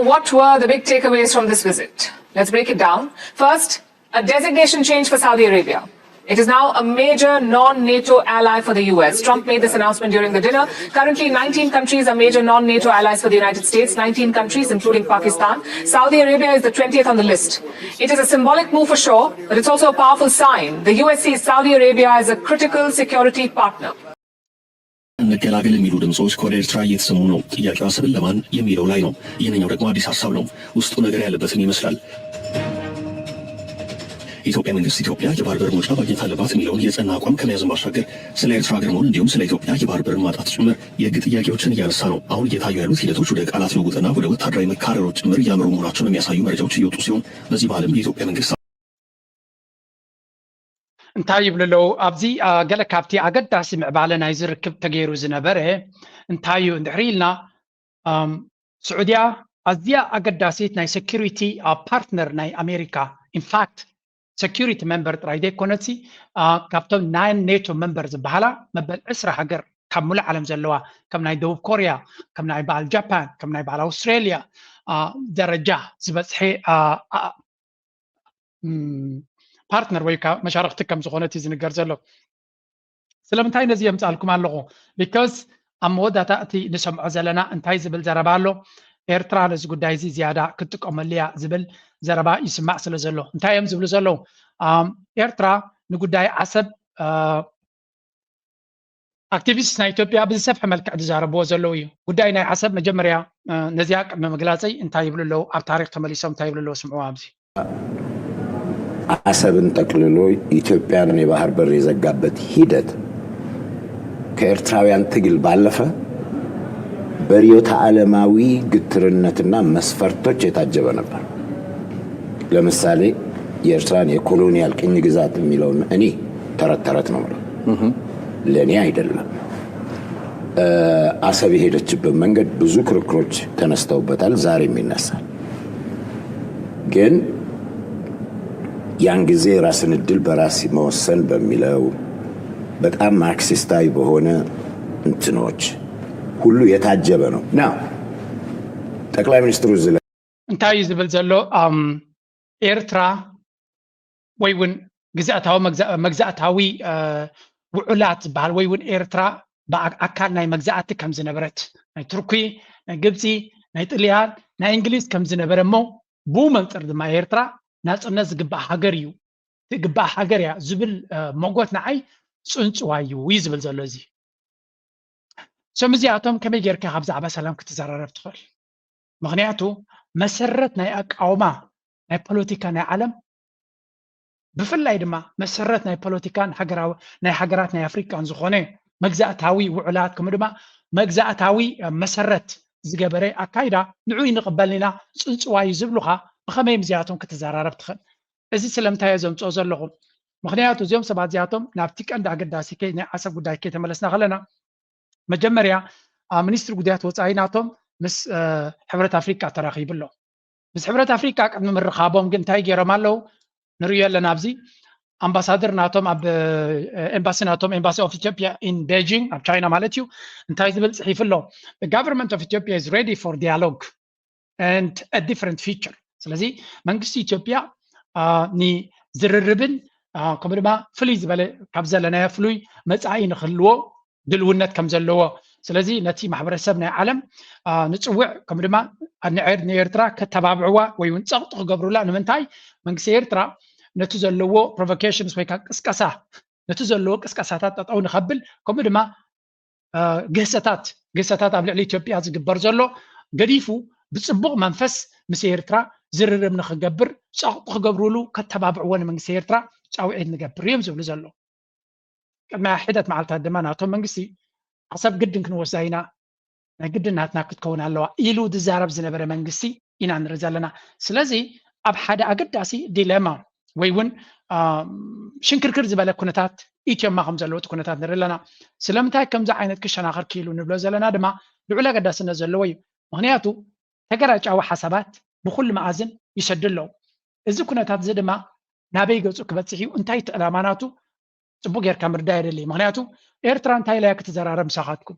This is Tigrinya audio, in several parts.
what were the big takeaways from this visit? Let's break it down. First, a designation change for Saudi Arabia. It is now a major non-NATO ally for the US. Trump made this announcement during the dinner. Currently, 19 countries are major non-NATO allies for the United States, 19 countries, including Pakistan. Saudi Arabia is the 20th on the list. It is a symbolic move for sure, but it's also a powerful sign. The US sees Saudi Arabia as a critical security partner. እንገላገል የሚሉ ድምጾች ከወደ ኤርትራ እየተሰሙ ነው። ጥያቄው አሰብን ለማን የሚለው ላይ ነው። ይህንኛው ደግሞ አዲስ ሀሳብ ነው። ውስጡ ነገር ያለበትን ይመስላል። ኢትዮጵያ መንግስት ኢትዮጵያ የባህር በር መውጫ ማግኘት አለባት የሚለውን የጸና አቋም ከመያዝን ባሻገር ስለ ኤርትራ ሀገር መሆን እንዲሁም ስለ ኢትዮጵያ የባህር በር ማጣት ጭምር የህግ ጥያቄዎችን እያነሳ ነው። አሁን እየታዩ ያሉት ሂደቶች ወደ ቃላት ልውውጥና ወደ ወታደራዊ መካረሮች ጭምር እያመሩ መሆናቸውን የሚያሳዩ መረጃዎች እየወጡ ሲሆን በዚህ በዓለም የኢትዮጵያ መንግስት እንታይ ይብልለው ኣብዚ ገለ ካብቲ ኣገዳሲ ምዕባለ ናይ ዝርክብ ተገይሩ ዝነበረ እንታይ እዩ እንድሕሪልና ስዑድያ ኣዝያ ኣገዳሲት ናይ ሴኩሪቲ ፓርትነር ናይ ኣሜሪካ ኢንፋክት ሴኩሪቲ ሜምበር ጥራይ ዘይኮነሲ ካብቶም ናይ ኔቶ ሜምበር ዝበሃላ መበል 20 ሃገር ካብ ሙሉእ ዓለም ዘለዋ ከም ናይ ደቡብ ኮርያ ከም ናይ በዓል ጃፓን ከም ናይ በዓል ኣውስትራልያ ደረጃ ዝበፅሐ ፓርትነር ወይ ካ መሻርክቲ ከም ዝኾነት ዝንገር ዘሎ ስለምንታይ ነዚ የምፃልኩም ኣለኹ ቢካዝ ኣብ መወዳእታ እቲ ንሰምዖ ዘለና እንታይ ዝብል ዘረባ ኣሎ ኤርትራ ነዚ ጉዳይ እዚ ዝያዳ ክትጥቀመሉ እያ ዝብል ዘረባ ይስማዕ ስለ ዘሎ እንታይ እዮም ዝብሉ ዘለዉ ኤርትራ ንጉዳይ ዓሰብ ኣክቲቪስት ናይ ኢትዮጵያ ብዝሰፍሐ መልክዕ ዝዛረብዎ ዘለዉ እዩ ጉዳይ ናይ ዓሰብ መጀመርያ ነዚያ ቅድሚ ምግላፀይ እንታይ ይብሉ ኣለዉ ኣብ ታሪክ ተመሊሶም እንታይ ይብሉ ኣለዉ ስምዑ ኣብዚ አሰብን ጠቅልሎ ኢትዮጵያን የባህር በር የዘጋበት ሂደት ከኤርትራውያን ትግል ባለፈ በርዕዮተ ዓለማዊ ግትርነትና መስፈርቶች የታጀበ ነበር። ለምሳሌ የኤርትራን የኮሎኒያል ቅኝ ግዛት የሚለውን እኔ ተረት ነው ማለት ለኔ አይደለም። አሰብ የሄደችበት መንገድ ብዙ ክርክሮች ተነስተውበታል፣ ዛሬም ይነሳል። ግን ያን ጊዜ ራስን እድል በራስ መወሰን በሚለው በጣም ማርክሲስታዊ በሆነ እንትኖች ሁሉ የታጀበ ነው። ናው ጠቅላይ ሚኒስትሩ ዝለ እንታይ ዝብል ዘሎ ኤርትራ ወይውን ግዛእታዊ ውዑላት በሃል ወይውን ኤርትራ በአካል ናይ መግዛእቲ ከም ዝነበረት ናይ ቱርኪ ናይ ግብፂ ናይ ጣልያን ናይ እንግሊዝ ከም ዝነበረ ሞ ብመንፅር ድማ ኤርትራ ናጽነት ዝግባእ ሃገር እዩ ዝግባእ ሃገር ያ ዝብል ሞጎት ንዓይ ጽንጽዋ እዩ ይዝብል ዘሎ እዚ ሰምዚያቶም ከመይ ጌርካ ካብ ዛዕባ ሰላም ክትዘራረብ ትኽእል ምክንያቱ መሰረት ናይ ኣቃውማ ናይ ፖለቲካ ናይ ዓለም ብፍላይ ድማ መሰረት ናይ ፖለቲካን ሃገራዊ ናይ ሃገራት ናይ ኣፍሪካን ዝኾነ መግዛእታዊ ውዕላት ከም ድማ መግዛእታዊ መሰረት ዝገበረ ኣካይዳ ንዑይ ንቕበልና ጽንጽዋ እዩ ዝብሉኻ ብኸመይ ምዚያቶም ክትዘራረብ ትኽእል እዚ ስለምንታይ ዘምፅኦ ዘለኹ ምክንያቱ እዚኦም ሰባት እዚኣቶም ናብቲ ቀንዲ ኣገዳሲ ናይ ዓሰብ ጉዳይ ከተመለስና ከለና መጀመርያ ሚኒስትሪ ጉዳያት ወፃኢ ናቶም ምስ ሕብረት ኣፍሪካ ተራኺብሎ ምስ ሕብረት ኣፍሪካ ቅድሚ ምርኻቦም ግን እንታይ ገይሮም ኣለዉ ንሪኦ ኣለና ኣብዚ ኣምባሳደር ናቶም ኣብ ኤምባሲ ናቶም ኤምባሲ ኦፍ ኢትዮጵያ ኢን ቤጂንግ ኣብ ቻይና ማለት እዩ እንታይ ዝብል ፅሒፍ ኣሎ the government of Ethiopia is ready for dialogue and a different feature ስለዚ መንግስቲ ኢትዮጵያ ንዝርርብን ከምኡ ድማ ፍሉይ ዝበለ ካብ ዘለና ፍሉይ መጻኢ ንኽህልዎ ድልውነት ከም ዘለዎ ስለዚ ነቲ ማሕበረሰብ ናይ ዓለም ንፅውዕ ከምኡ ድማ ንኤርትራ ከተባብዕዋ ወይ እውን ፀቕጢ ክገብሩላ ንምንታይ መንግስቲ ኤርትራ ነቲ ዘለዎ ፕሮቮኬሽንስ ወይ ከዓ ቅስቀሳ ነቲ ዘለዎ ቅስቀሳታት ጠጠው ንኸብል ከምኡ ድማ ገሰታት ኣብ ልዕሊ ኢትዮጵያ ዝግበር ዘሎ ገዲፉ ብፅቡቕ መንፈስ ምስ ኤርትራ ዝርርብ ንኽገብር ፀቕጢ ክገብርሉ ከተባብዕዎ ንመንግስቲ ኤርትራ ጫውዒት ንገብር እዮም ዝብሉ ዘሎ ቅድሚ ሕደት መዓልታት ድማ ናቶም መንግስቲ ዓሰብ ግድን ክንወስዳ ኢና ናይ ግድን ናትና ክትከውን ኣለዋ ኢሉ ዝዛረብ ዝነበረ መንግስቲ ኢና ንርኢ ዘለና ስለዚ ኣብ ሓደ ኣገዳሲ ዲሌማ ወይ እውን ሽንክርክር ዝበለ ኩነታት ኢትዮጵያ ከም ዘለዎት ኩነታት ንርኢ ኣለና ስለምንታይ ከምዚ ዓይነት ክሸናኸር ክኢሉ ንብሎ ዘለና ድማ ልዑል ኣገዳስነት ዘለዎ እዩ ምክንያቱ ተገራጫዊ ሓሳባት ብኩሉ መኣዝን ይሰድለው እዚ ኩነታት እዚ ድማ ናበይ ገፁ ክበፅሕ እዩ እንታይ ተዕላማናቱ ጽቡቅ ጌርካ ምርዳይ አይደለ ምክንያቱ ኤርትራ እንታይ ላይ ክትዘራረብ ምሳኻትኩም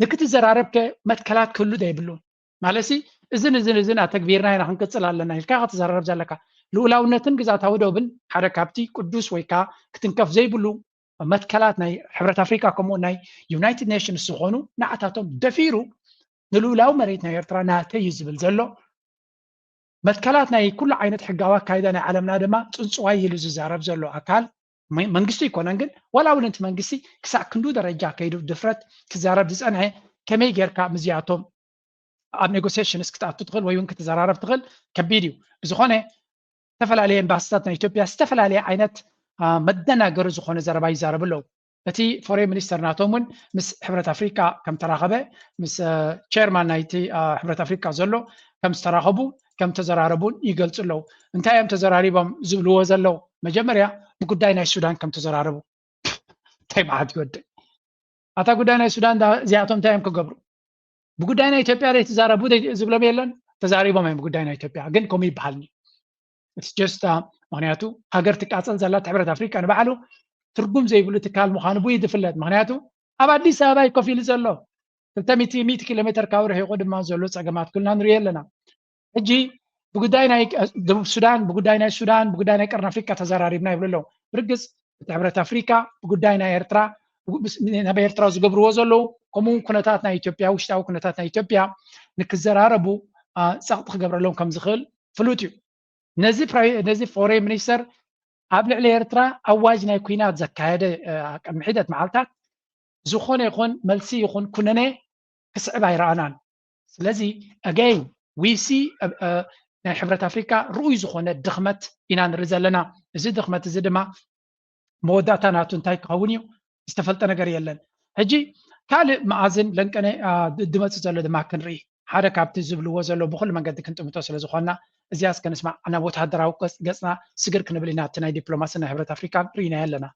ንክትዘራረብ ከመትከላት ክሉ ደይብሉ ማለሲ እዝን ኣተግቢርና ኢና ክንቅፅል ኣለና ኢልካ ክትዘራረብ ዘለካ ልኡላውነትን ግዛታዊ ደብን ሓደ ካብቲ ቅዱስ ወይ ከዓ ክትንከፍ ዘይብሉ መትከላት ናይ ሕብረት ኣፍሪካ ከምኡ ናይ ዩናይትድ ኔሽንስ ዝኾኑ ንዓታቶም ደፊሩ ንልኡላዊ መሬት ናይ ኤርትራ ናተይ ዝብል ዘሎ መትከላት ናይ ኩሉ ዓይነት ሕጋዊ ኣካይዳ ናይ ዓለምና ድማ ፅንፅዋይ ኢሉ ዝዛረብ ዘሎ ኣካል መንግስቲ ይኮነን ግን ዋላ እውን እቲ መንግስቲ ክሳብ ክንዱ ደረጃ ከይዱ ድፍረት ክዛረብ ዝፀንሐ ከመይ ጌርካ ምዚኣቶም ኣብ ኔጎሲዬሽንስ ክትኣቱ ትኽእል ወይ እውን ክትዘራረብ ትኽእል ከቢድ እዩ ብዝኾነ ዝተፈላለየ ኤምባሲታት ናይ ኢትዮጵያ ዝተፈላለየ ዓይነት መደናገሪ ዝኾነ ዘረባ ይዛረብ ኣለዉ እቲ ፎሬን ሚኒስተር ናቶም እውን ምስ ሕብረት ኣፍሪካ ከም ተራኸበ ምስ ቸርማን ናይቲ ሕብረት ኣፍሪካ ዘሎ ከም ዝተራኸቡ ከም ተዘራረቡን ይገልጹ ኣለዉ እንታይ እዮም ተዘራሪቦም ዝብልዎ ዘለዉ መጀመርያ ብጉዳይ ናይ ሱዳን ከም ተዘራረቡ እንታይ መዓት ይወድእ ኣታ ጉዳይ ናይ ሱዳን እዚኣቶም እንታይ እዮም ክገብሩ ብጉዳይ ናይ ኢትዮጵያ ተዛረቡ ዝብሎም የለን ተዛሪቦም እዮም ብጉዳይ ናይ ኢትዮጵያ ግን ከምኡ ይበሃልኒ it's just ምክንያቱ ሃገር ትቃፀል ዘላ ሕብረት ኣፍሪካ ንባዕሉ ትርጉም ዘይብሉ ትካል ምዃኑ ብኡ ይፍለጥ ምክንያቱ ኣብ ኣዲስ ኣበባ ኮፍ ኢሉ ዘሎ 200 ኪሎ ሜትር ካብ ርሒቑ ድማ ዘሎ ፀገማት ኩልና ንሪኦ ኣለና ሕጂ ብጉዳይ ናይ ደቡብ ሱዳን ብጉዳይ ናይ ሱዳን ብጉዳይ ናይ ቀርኒ ኣፍሪካ ተዘራሪብና ይብሉ ኣለዉ ብርግፅ እቲ ሕብረት ኣፍሪካ ብጉዳይ ናይ ኤርትራ ናብ ኤርትራ ዝገብርዎ ዘለዉ ከምኡ ኩነታት ናይ ኢትዮጵያ ውሽጣዊ ኩነታት ናይ ኢትዮጵያ ንክዘራረቡ ፀቕጢ ክገብረሎም ከም ዝኽእል ፍሉጥ እዩ ነዚ ፎሬን ሚኒስተር ኣብ ልዕሊ ኤርትራ ኣዋጅ ናይ ኩናት ዘካየደ ቅድሚ ሒደት መዓልታት ዝኾነ ይኹን መልሲ ይኹን ኩነነ ክስዕብ ኣይረኣናን ስለዚ ኣገይን ዊሲ ናይ ሕብረት ኣፍሪካ ርኡይ ዝኾነ ድኽመት ኢና ንርኢ ዘለና እዚ ድኽመት እዚ ድማ መወዳእታ ናቱ እንታይ ክኸውን እዩ ዝተፈልጠ ነገር የለን ሕጂ ካልእ መዓዝን ለንቀነ ድመፅእ ዘሎ ድማ ክንርኢ ሓደ ካብቲ ዝብልዎ ዘሎ ብኩሉ መንገዲ ክንጥምቶ ስለ ዝኾንና እዚኣ እስከንስማዕ ናብ ወተሃደራዊ ገፅና ስግር ክንብል ኢና እቲ ናይ ዲፕሎማሲ ናይ ሕብረት ኣፍሪካ ርኢና ኣለና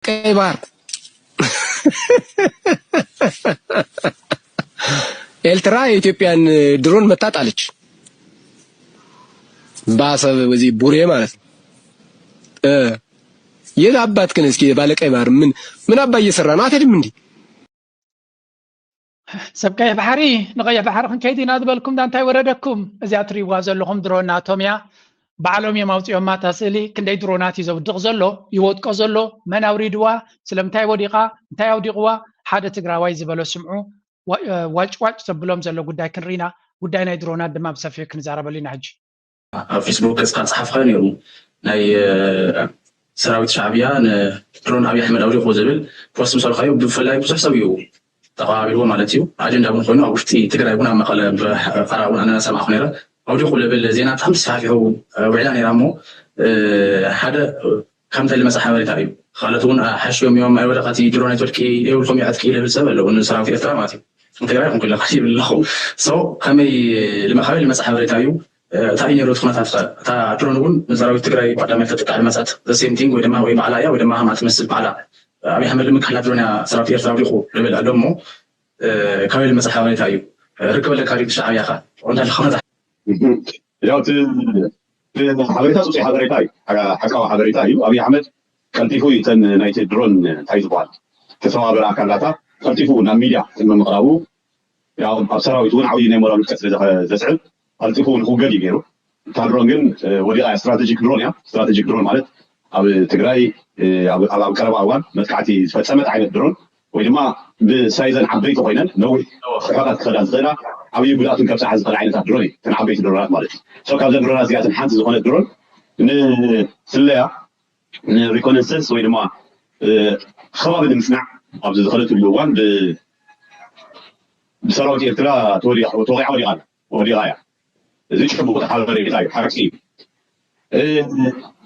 ቀይ ባህር ኤርትራ የኢትዮጵያን ድሮን መታጣለች ባሰብ በዚህ ቡሬ ማለት የት አባት ግን እስኪ ባለቀይ ባህር ምን አባ እየሰራ ነው አትሄድም እንዴ ሰብቀይ ባህሪ ንቀይ ባህር ክንከይድ ኢና ዝበልኩም ዳንታይ ወረደኩም እዚኣ ትሪእዋ ዘለኹም ድሮን ኣቶምያ ባዕሎም እዮም ኣውፂኦም ማታ ስእሊ ክንደይ ድሮናት እዩ ዘውድቕ ዘሎ ይወድቆ ዘሎ መን ኣውሪድዋ ስለምንታይ ወዲቓ እንታይ ኣውዲቕዋ ሓደ ትግራዋይ ዝበሎ ስምዑ ዋጭዋጭ ዘብሎም ዘሎ ጉዳይ ክንሪና ጉዳይ ናይ ድሮናት ድማ ብሰፊሑ ክንዛረበሉ ኢና ሕጂ ኣብ ፌስቡክ ገጽካ ጽሓፍካ ነይሩ ናይ ሰራዊት ሻዕብያ ንድሮን ኣብይ ኣሕመድ ኣውዲቑ ዝብል ፖስት ምሰልካዮ ብፍላይ ብዙሕ ሰብ እዩ ተቐባቢልዎ ማለት እዩ ኣጀንዳ እውን ኮይኑ ኣብ ውሽጢ ትግራይ እውን ኣብ መቐለ ብቐረባ እውን ኣነ ሰማዕኹ ነይረ ኣውዲቑ ዝብል ዜና ብጣዕሚ ተሰፋፊሑ ውዒላ ነይራ እሞ ሓደ ከምታይ ዝመፅእ ሓበሬታ እዩ ካልኦት እውን ሓሽዮም እዮም ኣይ ወደቐቲ ድሮን ኣይትወድቂ የብልኩም ይዓጥቂ ዝብል ሰብ ኣለዎ ንሰራዊት ኤርትራ ማለት እዩ ትግራይ ይኹን ኩለካ ይብል ኣለኹ ከመይ ልመኻበይ ዝመፅእ ሓበሬታ እዩ እንታይ ነይሩ እቲ ኩነታት እታ ድሮን እውን ሰራዊት ትግራይ ቀዳማይ ተጥቃዕ መፃት ዘሴም ቲንግ ወይ ድማ ወይ ባዕላ እያ ወይ ድማ ሃማ ትመስል ባዕላ ኣብይ ኣሕመድ ንምክሕላ ድሮን እያ ሰራዊት ኤርትራ ኣውዲቑ ዝብል ኣሎ እሞ ካበይ ዝመፅእ ሓበሬታ እዩ ርክበለካ ሪኢት ሻዕብያ ኸ እንታይ ልኹነታ ያው ሓበሬታ ፅፁይ ሓበሬታ እዩ ሓቃዊ ሓበሬታ እዩ ኣብይ ኣሕመድ ቀልጢፉ እተን ናይቲ ድሮን እንታይ ዝበሃል ተሰባበረ ኣካላታ ቀልጢፉ ናብ ሚድያ ምምቕራቡ ያው ኣብ ሰራዊት እውን ዓብዪ ናይ ሞራል ውድቀት ዘስዕብ ቀልጢፉ ንክውገድ እዩ ገይሩ እታ ድሮን ግን ወዲቓ ስትራቴጂክ ድሮን እያ ስትራቴጂክ ድሮን ማለት ኣብ ትግራይ ኣብ ቀረባ እዋን መጥቃዕቲ ዝፈፀመት ዓይነት ድሮን ወይ ድማ ብሳይዘን ዓበይቲ ኮይነን ነዊሕ ርሕቀት ክኸዳ ዝኽእላ ዓብዪ ጉድኣትን ከብፅሓ ዝኽእል ዓይነታት ድሮን እዩ እተን ዓበይቲ ድሮናት ማለት እዩ ካብዘን ድሮናት እዚኣተን ሓንቲ ዝኾነት ድሮን ንስለያ ንሪኮነንሰንስ ወይ ድማ ከባቢ ንምስናዕ ኣብዚ ዝኸለትሉ እዋን ብሰራዊት ኤርትራ ተወቂዓ ወዲቓ እያ እዚ ፅቡቅ ሓበሬታ እዩ ሓቂ እዩ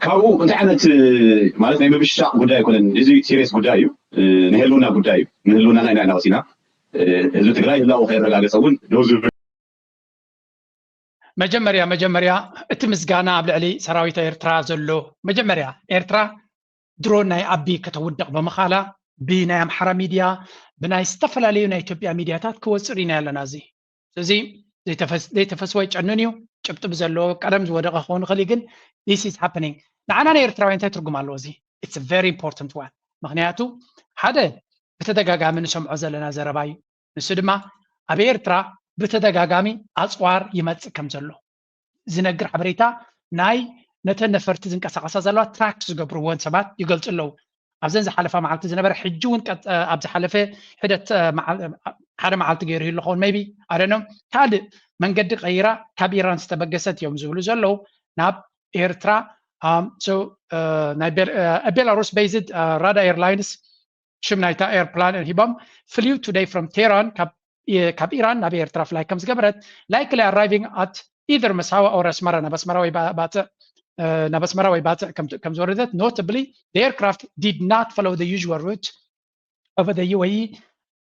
ካብኡ እንታይ ዓይነት ማለት ናይ ምብሽሻቅ ጉዳይ ኣይኮነን እዚ ሲሪየስ ጉዳይ እዩ ንህልውና ጉዳይ እዩ ንህልውና ኢና እናወሲና ህዝቢ ትግራይ ህላው ከይረጋገፀ እውን ደው ዝብል መጀመርያ እቲ ምስጋና ኣብ ልዕሊ ሰራዊት ኤርትራ ዘሎ መጀመርያ ኤርትራ ድሮን ናይ ኣቢ ከተውድቕ ብምኻላ ብናይ ኣምሓራ ሚድያ ብናይ ዝተፈላለዩ ናይ ኢትዮጵያ ሚድያታት ክወፅእ ኢና ኣለና እዚ ስለዚ ዘይተፈስወ ጨኑን እዩ ጭብጢ ብዘለዎ ቀደም ዝወደቐ ክኸውን ይኽእል ግን this is happening ንዓና ናይ ኤርትራውያን እንታይ ትርጉም ኣለዎ እዚ it's a very important one ምክንያቱ ሓደ ብተደጋጋሚ ንሰምዖ ዘለና ዘረባ እዩ ንሱ ድማ ኣብ ኤርትራ ብተደጋጋሚ ኣፅዋር ይመፅእ ከም ዘሎ ዝነግር ሓበሬታ ናይ ነተን ነፈርቲ ዝንቀሳቀሳ ዘለዋ ትራክት ዝገብርዎን ሰባት ይገልጹ ኣለዉ ኣብዘን ዝሓለፈ መዓልቲ ዝነበረ ሕጂ እውን ኣብ ዝሓለፈ ሕደት ሓደ መዓልቲ ገይሩ ይልኸውን ሜቢ ኣደኖ ካልእ መንገዲ ቀይራ ካብ ኢራን ዝተበገሰት እዮም ዝብሉ ዘለዉ ናብ ኤርትራ so Belarus based Rada Airlines ሽም ናይታ ኤርፕላን ሂቦም flew today from Tehran ካብ ኢራን ናብ ኤርትራ ፍላይ ከም ዝገበረት likely arriving at either Massawa or Asmara ናብ ኣስመራ ወይ ባፅዕ ከም ዝወረደት notably the aircraft did not follow the usual route over the UAE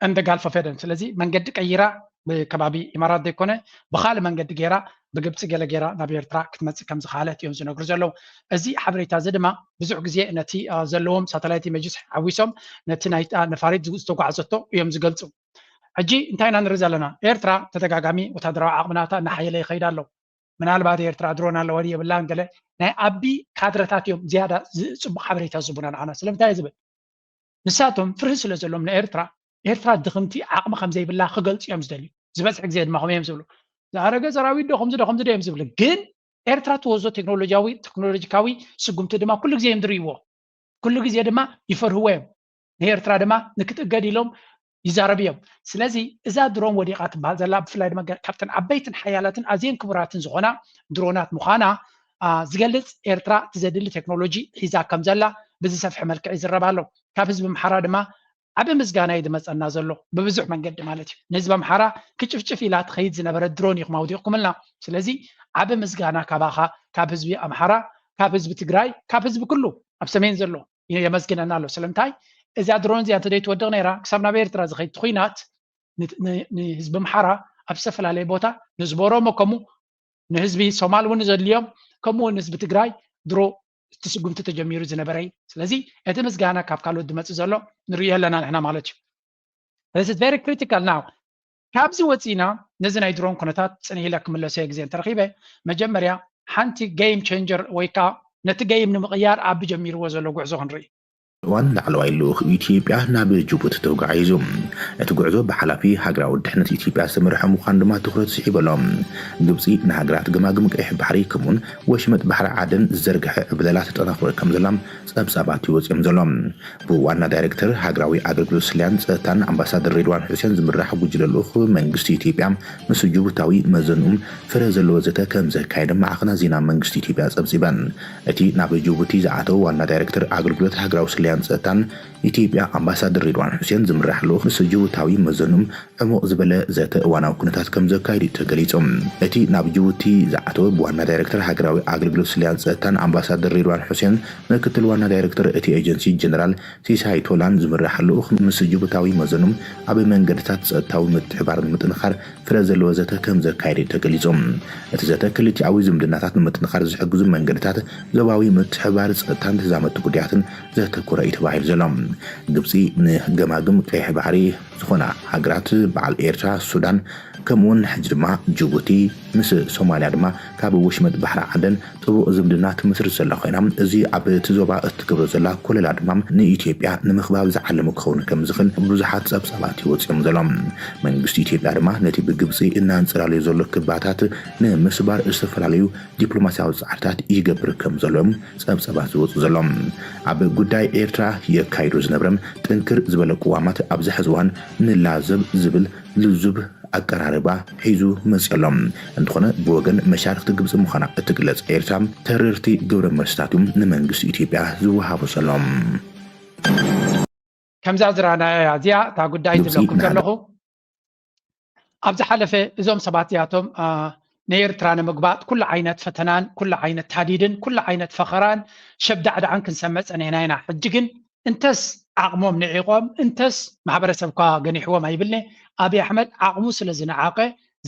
and the Gulf of Aden ስለዚ መንገዲ ቀይራ ከባቢ ኢማራት ዘይኮነ ብኻልእ መንገዲ ገይራ ብግብፂ ገለ ገይራ ናብ ኤርትራ ክትመፅእ ከም ዝኻለት እዮም ዝነግሩ ዘለዉ እዚ ሓበሬታ እዚ ድማ ብዙሕ ግዜ ነቲ ዘለዎም ሳተላይት ኢሜጅስ ሓዊሶም ነቲ ናይታ ነፋሪት ዝተጓዓዘቶ እዮም ዝገልፁ ሕጂ እንታይ ኢና ንርኢ ዘለና ኤርትራ ተደጋጋሚ ወታደራዊ ዓቕምናታ እናሓየለ ይኸይድ ኣሎ ምናልባት ኤርትራ ድሮን ኣለዎ የብላን ገለ ናይ ዓቢ ካድረታት እዮም ዝያዳ ፅቡቅ ሓበሬታ ዝቡና ንዓና ስለምንታይ ዝብል ንሳቶም ፍርህ ስለ ዘሎም ንኤርትራ ኤርትራ ድኽምቲ ዓቕሚ ከም ዘይብላ ክገልፁ እዮም ዝደልዩ ዝበዝሕ ግዜ ድማ ከምኦም ዝብሉ ዝኣረገ ሰራዊት ዶ ከምዚ እዮም ዝብሉ ግን ኤርትራ ትወዞ ቴክኖሎጂካዊ ስጉምቲ ድማ ኩሉ ግዜ እዮም ዝርእይዎ ኩሉ ግዜ ድማ ይፈርህዎ እዮም ንኤርትራ ድማ ንክትእገድ ኢሎም ይዛረብ እዮም ስለዚ እዛ ድሮን ወዲቓ ትበሃል ዘላ ብፍላይ ድማ ካብተን ዓበይትን ሓያላትን ኣዝየን ክቡራትን ዝኾና ድሮናት ምዃና ዝገልፅ ኤርትራ ትዘድሊ ቴክኖሎጂ ሒዛ ከም ዘላ ብዝሰፍሐ መልክዕ ይዝረብ ኣሎ ካብ ህዝቢ ምሓራ ድማ ዓብ ምስጋና እዩ ዝመፀና ዘሎ ብብዙሕ መንገዲ ማለት እዩ ንህዝቢ ኣምሓራ ክጭፍጭፍ ኢላ ትኸይድ ዝነበረ ድሮን ኢኹም ኣውዲቕኩምልና ስለዚ ዓብ ምስጋና ካባኻ ካብ ህዝቢ ኣምሓራ ካብ ህዝቢ ትግራይ ካብ ህዝቢ ኩሉ ኣብ ሰሜን ዘሎ የመስግነና ኣሎ ስለምንታይ እዛ ድሮን እዚኣ እንተደይ ትወድቕ ነይራ ክሳብ ናብ ኤርትራ ዝኸይድ ኩናት ንህዝቢ ኣምሓራ ኣብ ዝተፈላለየ ቦታ ንዝቦ ኦሮሞ ከምኡ ንህዝቢ ሶማል እውን ዘድልዮም ከምኡ ንህዝቢ ትግራይ ድሮ እቲ ስጉምቲ ተጀሚሩ ዝነበረ እዩ ስለዚ እቲ ምስጋና ካብ ካልኦት ድመፅእ ዘሎ ንሪኦ ኣለና ንሕና ማለት እዩ this is very critical now ካብዚ ወፂና ነዚ ናይ ድሮን ኩነታት ፅንሕ ኢለ ክምለሶ ግዜ እንተረኺበ መጀመርያ ሓንቲ ጌም ቼንጀር ወይ ከዓ ነቲ ጌም ንምቕያር ኣብ ጀሚርዎ ዘሎ ጉዕዞ ክንርኢ ዋና ላዕለዋይ ልኡኽ ኢትዮጵያ ናብ ጅቡቲ ተጓዒዙ እቲ ጉዕዞ ብሓላፊ ሃገራዊ ድሕነት ኢትዮጵያ ዝተመርሐ ምዃኑ ድማ ትኩረት ስሒበሎም ግብፂ ንሃገራት ገማግም ቀይሕ ባሕሪ ከምኡን ወሽመጥ ባሕሪ ዓደን ዝዘርግሐ ዕብለላ ተጠናክሮ ከም ዘላ ፀብፃባት ይወፅኦም ዘሎም ብዋና ዳይሬክተር ሃገራዊ ኣገልግሎት ስልያን ፀጥታን ኣምባሳደር ሬድዋን ሑሴን ዝምራሕ ጉጅለ ልኡኽ መንግስቲ ኢትዮጵያ ምስ ጅቡታዊ መዘንኡም ፍረ ዘለዎ ዘተ ከም ዘካየደ ማዕኸና ዜና መንግስቲ ኢትዮጵያ ፀብፂበን እቲ ናብ ጅቡቲ ዝኣተው ዋና ዳይሬክተር ኣገልግሎት ሃገራዊ ስልያን ፀጥታን ኢትዮጵያ ኣምባሳደር ሬድዋን ሑሴን ዝምራሕ ልኡኽ ምስ ጅቡታዊ መዘንኡም ዕሙቕ ዝበለ ዘተ እዋናዊ ኩነታት ከም ዘካይዱ ተገሊፆም እቲ ናብ ጅቡቲ ዝኣተወ ብዋና ዳይሬክተር ሃገራዊ ኣገልግሎት ስልያን ፀጥታን ኣምባሳደር ሬድዋን ሑሴን ምክትል ዋና ዳይሬክተር እቲ ኤጀንሲ ጀነራል ሲሳይ ቶላን ዝምራሕ ልኡኽ ምስ ጅቡታዊ መዘንኡም ኣብ መንገድታት ፀጥታዊ ምትሕባርን ምጥንኻር ፍረ ዘለዎ ዘተ ከም ዘካይዱ ተገሊፆም እቲ ዘተ ክልቲኣዊ ዝምድናታት ንምጥንኻር ዝሕግዙ መንገድታት ዞባዊ ምትሕባር ፀጥታን ተዛመድቲ ጉዳያትን ዘተኮረ እዩ ተባሂሉ ዘሎ ግብፂ ንገማግም ቀይሕ ባሕሪ ዝኾና ሃገራት በዓል ኤርትራ ሱዳን ከምኡውን ሕጂ ድማ ጅቡቲ ምስ ሶማልያ ድማ ካብ ወሽመጥ ባሕሪ ዓደን ጥቡቕ ዝምድና ትምስርት ዘላ ኮይና እዚ ኣብ እቲ ዞባ እትገብሮ ዘላ ኮለላ ድማ ንኢትዮጵያ ንምኽባብ ዝዓለሙ ክኸውን ከም ዝኽእል ብዙሓት ፀብፃባት ይወፅኦም ዘሎም መንግስቲ ኢትዮጵያ ድማ ነቲ ብግብፂ እናንፅራለዩ ዘሎ ክባታት ንምስባር ዝተፈላለዩ ዲፕሎማስያዊ ፃዕርታት ይገብር ከም ዘሎም ፀብፃባት ዝወፁ ዘሎም ኣብ ጉዳይ ኤርትራ የካይዱ ዝነበረም ጥንክር ዝበለ ቅዋማት ኣብዚ ሕዚ እዋን ንላዘብ ዝብል ልዙብ ኣቀራርባ ሒዙ መፅሎም እንትኾነ ብወገን መሻርክቲ ግብፂ ምዃና እትግለፅ ኤርትራ ተረርቲ ግብረ መልስታት ንመንግስቲ ኢትዮጵያ ዝወሃቡ ዘሎም ከምዛ ዝረኣና እዚኣ እታ ጉዳይ ዝብለኩም ዘለኹ ኣብዚ ሓለፈ እዞም ሰባት እዚኣቶም ንኤርትራ ንምግባእ ኩሉ ዓይነት ፈተናን ኩሉ ዓይነት ታዲድን ኩሉ ዓይነት ፈኸራን ሸብዳዕዳዕን ክንሰምዕ ፀኒሕና ኢና ሕጂ ግን እንተስ ዓቕሞም ንዒቆም እንተስ ማሕበረሰብካ ገኒሕዎም ኣይብልኒ ኣብይ ኣሕመድ ዓቕሙ ስለ ዝነዓቐ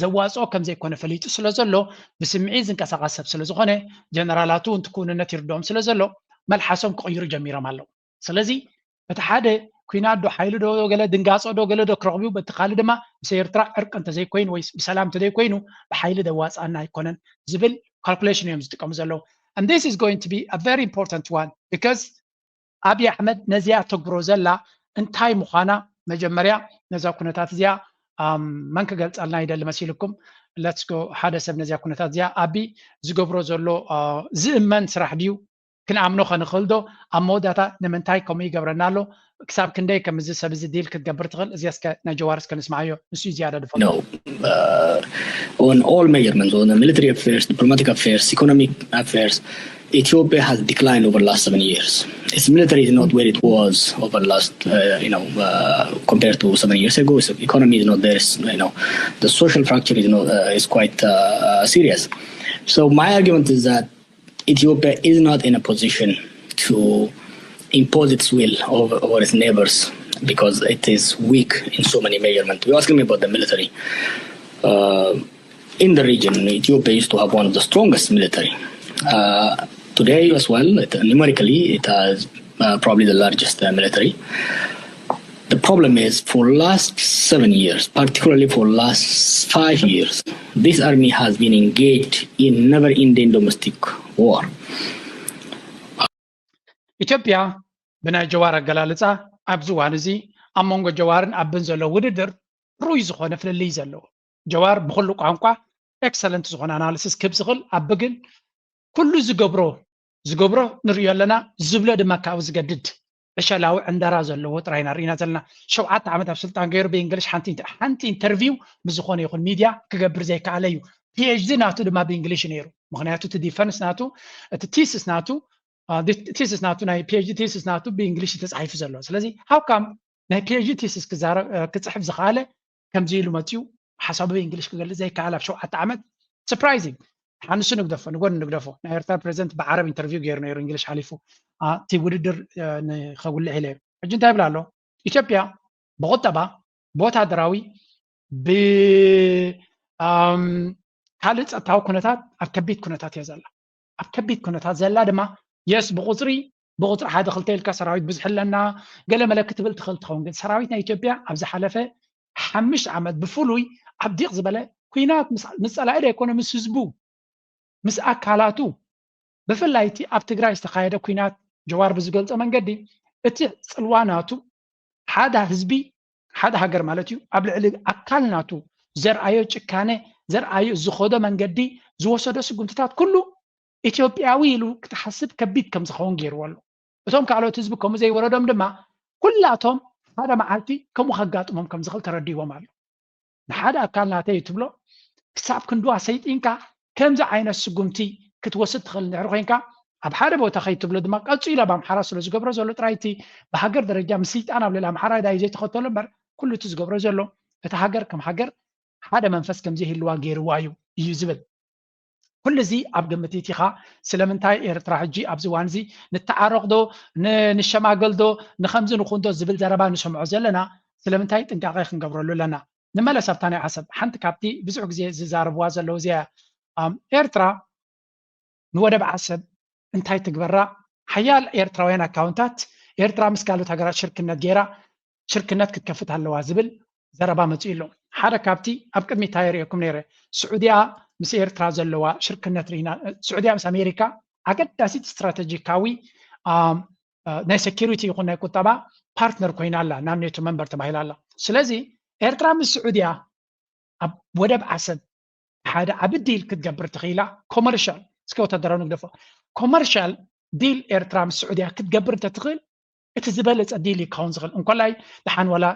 ዘዋፅኦ ከም ዘይኮነ ፈሊጡ ስለ ዘሎ ብስምዒት ዝንቀሳቐስ ሰብ ስለ ዝኾነ ጀነራላቱንቲ ኩንነት ይርድኦም ስለ ዘሎ መልሓሶም ክቕይሩ ጀሚሮም ኣለዉ ስለዚ በቲ ሓደ ኩናት ዶ ሓይሉ ዶ ገለ ድንጋፆ ዶ ገለ ዶ ክረኽቡ በቲ ካልእ ድማ ምስ ኤርትራ ዕርቂ እንተዘይኮይኑ ወይ ብሰላም እንተዘይኮይኑ ብሓይሊ ደዋፅኣና ኣይኮነን ዝብል ካልኩሌሽን እዮም ዝጥቀሙ ዘለዉ and this is going to be a very important one because Abiy Ahmed ነዚያ ተግብሮ ዘላ እንታይ ምዃና መጀመርያ ነዛ ኩነታት እዚያ መን ክገልጸልና ይደል መሲልኩም let's go ሓደ ሰብ ነዚያ ኩነታት እዚያ አቢ ዝገብሮ ዘሎ ዝእመን ስራሕ ድዩ ክንኣምኖ ከንኽእልዶ ኣብ መወዳእታ ንምንታይ ከምኡ ይገብረና ኣሎ ክሳብ ክንደይ ከምዚ ሰብ እዚ ዲል ክትገብር ትኽእል እዚያ እስከ ናይ ጀዋርስ ከንስማዓዮ ንሱ ዝያዳ ድፈ on all measurements, on the military affairs, diplomatic affairs, economic affairs, Ethiopia has declined over the last 7 years. Its military is not where it was over the last, compared to 7 years ago. Its economy is not there. The social fracture is quite serious. So my argument is that Ethiopia is not in a position to impose its will over its neighbors because it is weak in so many measurements. You're asking me about the military. In the region, Ethiopia used to have one of the strongest military. Today as well, numerically, it has probably the largest military. The problem is for last 7 years, particularly for last 5 years, this army has been engaged in never-ending domestic war. Ethiopia, بنا جوار الجلالة أبزوان زي أمونج جوارن أبن زلو ودر روي زخونة في اللي زلو جوار بخلق عنقا excellent زخونة analysis كيف زغل أبجن كل زجبرو نريال لنا زبلة دمكاو زجدد إشالاو عند رازلو وتراينا رينا زلنا شو عت عمد بسلطان غير بإنجليش حنتي انترفيو بزخونة يكون ميديا كجبر زي كعليو PhD ناتو دما بإنجليش نيرو مغنياتو تديفنس ناتو تتيسس ناتو thesis ناتو ناي PhD thesis ناتو بإنجليش تسعيف زلو سلازي how come ناي PhD thesis كتصحف زخالة كم زيلو ماتيو حسب بإنجليش كقال زي كعلى شو عت عمد surprising حنسو نقدفو نايرتا بريزنت بعرب انترفيو غير نيرو انجليش حليفو تي ودر نخول له اجن تابلا له ኢትዮጵያ በቆጠባ በወታደራዊ ብ ካልእ ፀጥታዊ ኩነታት ኣብ ከቢድ ኩነታት እያ ዘላ ኣብ ከቢድ ኩነታት ዘላ ድማ የስ ብቁፅሪ ሓደ ክልተ ኢልካ ሰራዊት ብዝሕለና ገለ መለክት ትብል ትኽእል ትኸውን ግን ሰራዊት ናይ ኢትዮጵያ ኣብ ዝሓለፈ 5 ዓመት ብፍሉይ ኣብ ዲቕ ዝበለ ኩናት ምስ ፀላኢ ኢኮኖሚ ምስ ህዝቡ ምስ ኣካላቱ ብፍላይቲ ኣብ ትግራይ ዝተኻየደ ኩናት ጀዋር ብዝገልፆ መንገዲ እቲ ፅልዋናቱ ሓደ ህዝቢ ሓደ ሃገር ማለት እዩ ኣብ ልዕሊ ኣካልናቱ ዘርኣዮ ጭካነ ዘርኣዮ ዝኸዶ መንገዲ ዝወሰዶ ስጉምትታት ኩሉ ኢትዮጵያዊ ኢሉ ክትሓስብ ከቢድ ከም ዝኸውን ገይርዎ ኣሎ እቶም ካልኦት ህዝቢ ከምኡ ዘይወረዶም ድማ ኩላቶም ሓደ መዓልቲ ከምኡ ከጋጥሞም ከም ዝኽእል ተረዲቦም ኣሎ ንሓደ ኣካልናተይ ትብሎ ክሳብ ክንድዋ ሰይጢንካ ከምዚ ዓይነት ስጉምቲ ክትወስድ ትኽእል ንድሕሪ ኮይንካ ኣብ ሓደ ቦታ ከይትብሎ ድማ ቀፂሉ ኣብ ኣምሓራ ስለ ዝገብሮ ዘሎ ጥራይቲ ብሃገር ደረጃ ምስልጣን ኣብ ልዕሊ ኣምሓራ ዳይ ዘይተኸተሎ እምበር ኩሉ እቲ ዝገብሮ ዘሎ እቲ ሃገር ከም ሃገር ሓደ መንፈስ ከምዚ ህልዋ ገይርዋ እዩ ዝብል ኩሉ እዚ ኣብ ግምት ኢኻ ስለምንታይ ኤርትራ ሕጂ ኣብዚ እዋን እዚ ንተዓረቕዶ ንሸማገልዶ ንከምዚ ንኹንዶ ዝብል ዘረባ ንሰምዖ ዘለና ስለምንታይ ጥንቃቐ ክንገብረሉ ኣለና ንመለስ ኣብታ ናይ ሓሰብ ሓንቲ ካብቲ ብዙሕ ግዜ ዝዛረብዋ ዘለው እዚኣ ኤርትራ ንወደብ ዓሰብ እንታይ ትግበራ ሓያል ኤርትራውያን ኣካውንታት ኤርትራ ምስ ካልኦት ሃገራት ሽርክነት ጌራ ሽርክነት ክትከፍት ኣለዋ ዝብል ዘረባ መፅኡ ኣሎ ሓደ ካብቲ ኣብ ቅድሚት ታይሪአኩም ነይረ ስዑድያ ምስ ኤርትራ ዘለዋ ሽርክነት ሪና ስዑድያ ምስ ኣሜሪካ ኣገዳሲት ስትራቴጂካዊ ናይ ሴኪሪቲ ይኹን ናይ ቁጠባ ፓርትነር ኮይና ኣላ ናብ ኔቶ መንበር ተባሂላ ኣላ ስለዚ ኤርትራ ምስ ስዑድያ ኣብ ወደብ ዓሰብ ሓደ ዓብ ዲል ክትገብር ትኽኢላ ኮመርሻል እስከ ወታደራዊ ንግደፎ ኮመርሻል ዲል ኤርትራ ምስ ስዑድያ ክትገብር እንተትኽእል እቲ ዝበለፀ ዲል ይከውን ዝኽእል እንኮላይ ድሓን ወላ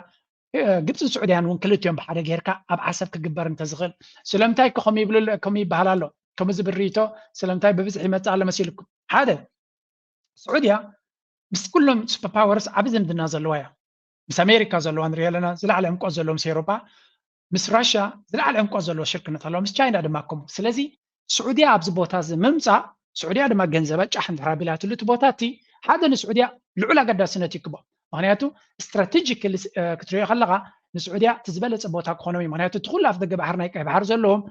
ግብፅን ስዑድያን እውን ክልቲኦም ብሓደ ጌርካ ኣብ ዓሰብ ክግበር እንተዝኽእል ስለምንታይ ከምኡ ይበሃል ኣሎ ከምዚ ብሪቶ ስለምንታይ ብብዝሒ ይመፅእ ኣሎ መሲልኩም ሓደ ስዑድያ ምስ ኩሎም ሱፐር ፓወርስ ዓብ ዝምድና ዘለዋ እያ ምስ ኣሜሪካ ዘለዋ ንሪኦ ኣለና ዝለዓለ ዕምቆት ዘለዎ ምስ ኤውሮጳ ምስ ራሽያ ዝለዓለ ዕምቆት ዘለዎ ሽርክነት ኣለዋ ምስ ቻይና ድማ ከምኡ ስለዚ ስዑድያ ኣብዚ ቦታ እዚ ምምፃእ ስዑድያ ድማ ገንዘባ ጫሕ እንድሕር ኣቢላትሉ እቲ ቦታ እቲ ሓደ ንስዑድያ ልዑል ኣገዳስነት ይክቦ ምክንያቱ ስትራቴጂካሊ ክትሪኦ ከለካ ንስዑድያ እቲ ዝበለፀ ቦታ ክኾኖም እዩ ምክንያቱ እቲ ኩሉ ኣፍ ደገ ባሕር ናይ ቀይ ባሕር ዘለዎም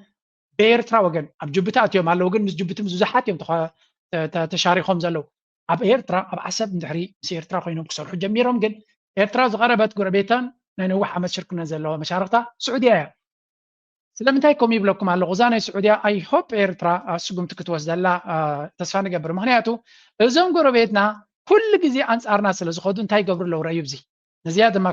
ብኤርትራ ወገን ኣብ ጅቡቲ ኣትዮም ኣለዉ ግን ምስ ጅቡቲ ብዙሓት እዮም ተሻሪኾም ዘለው ኣብ ኤርትራ ኣብ ዓሰብ እንድሕሪ ምስ ኤርትራ ኮይኖም ክሰርሑ ጀሚሮም ግን ኤርትራ ዝቐረበት ጎረቤታን ናይ ነዊሕ ዓመት ሽርክነት ዘለዋ መሻርክታ ስዑድያ እያ ስለምንታይ ከም ይብለኩም ኣለኹ እዛ ናይ ስዑድያ ኣይ ሆፕ ኤርትራ ስጉምቲ ክትወስደላ ተስፋ ንገብር ምክንያቱ እዞም ጎረቤትና ኩሉ ግዜ ኣንጻርና ስለ ዝኸዱ እንታይ ገብሩ ኣለዉ ረኣዩ ብዚ ነዚያ ድማ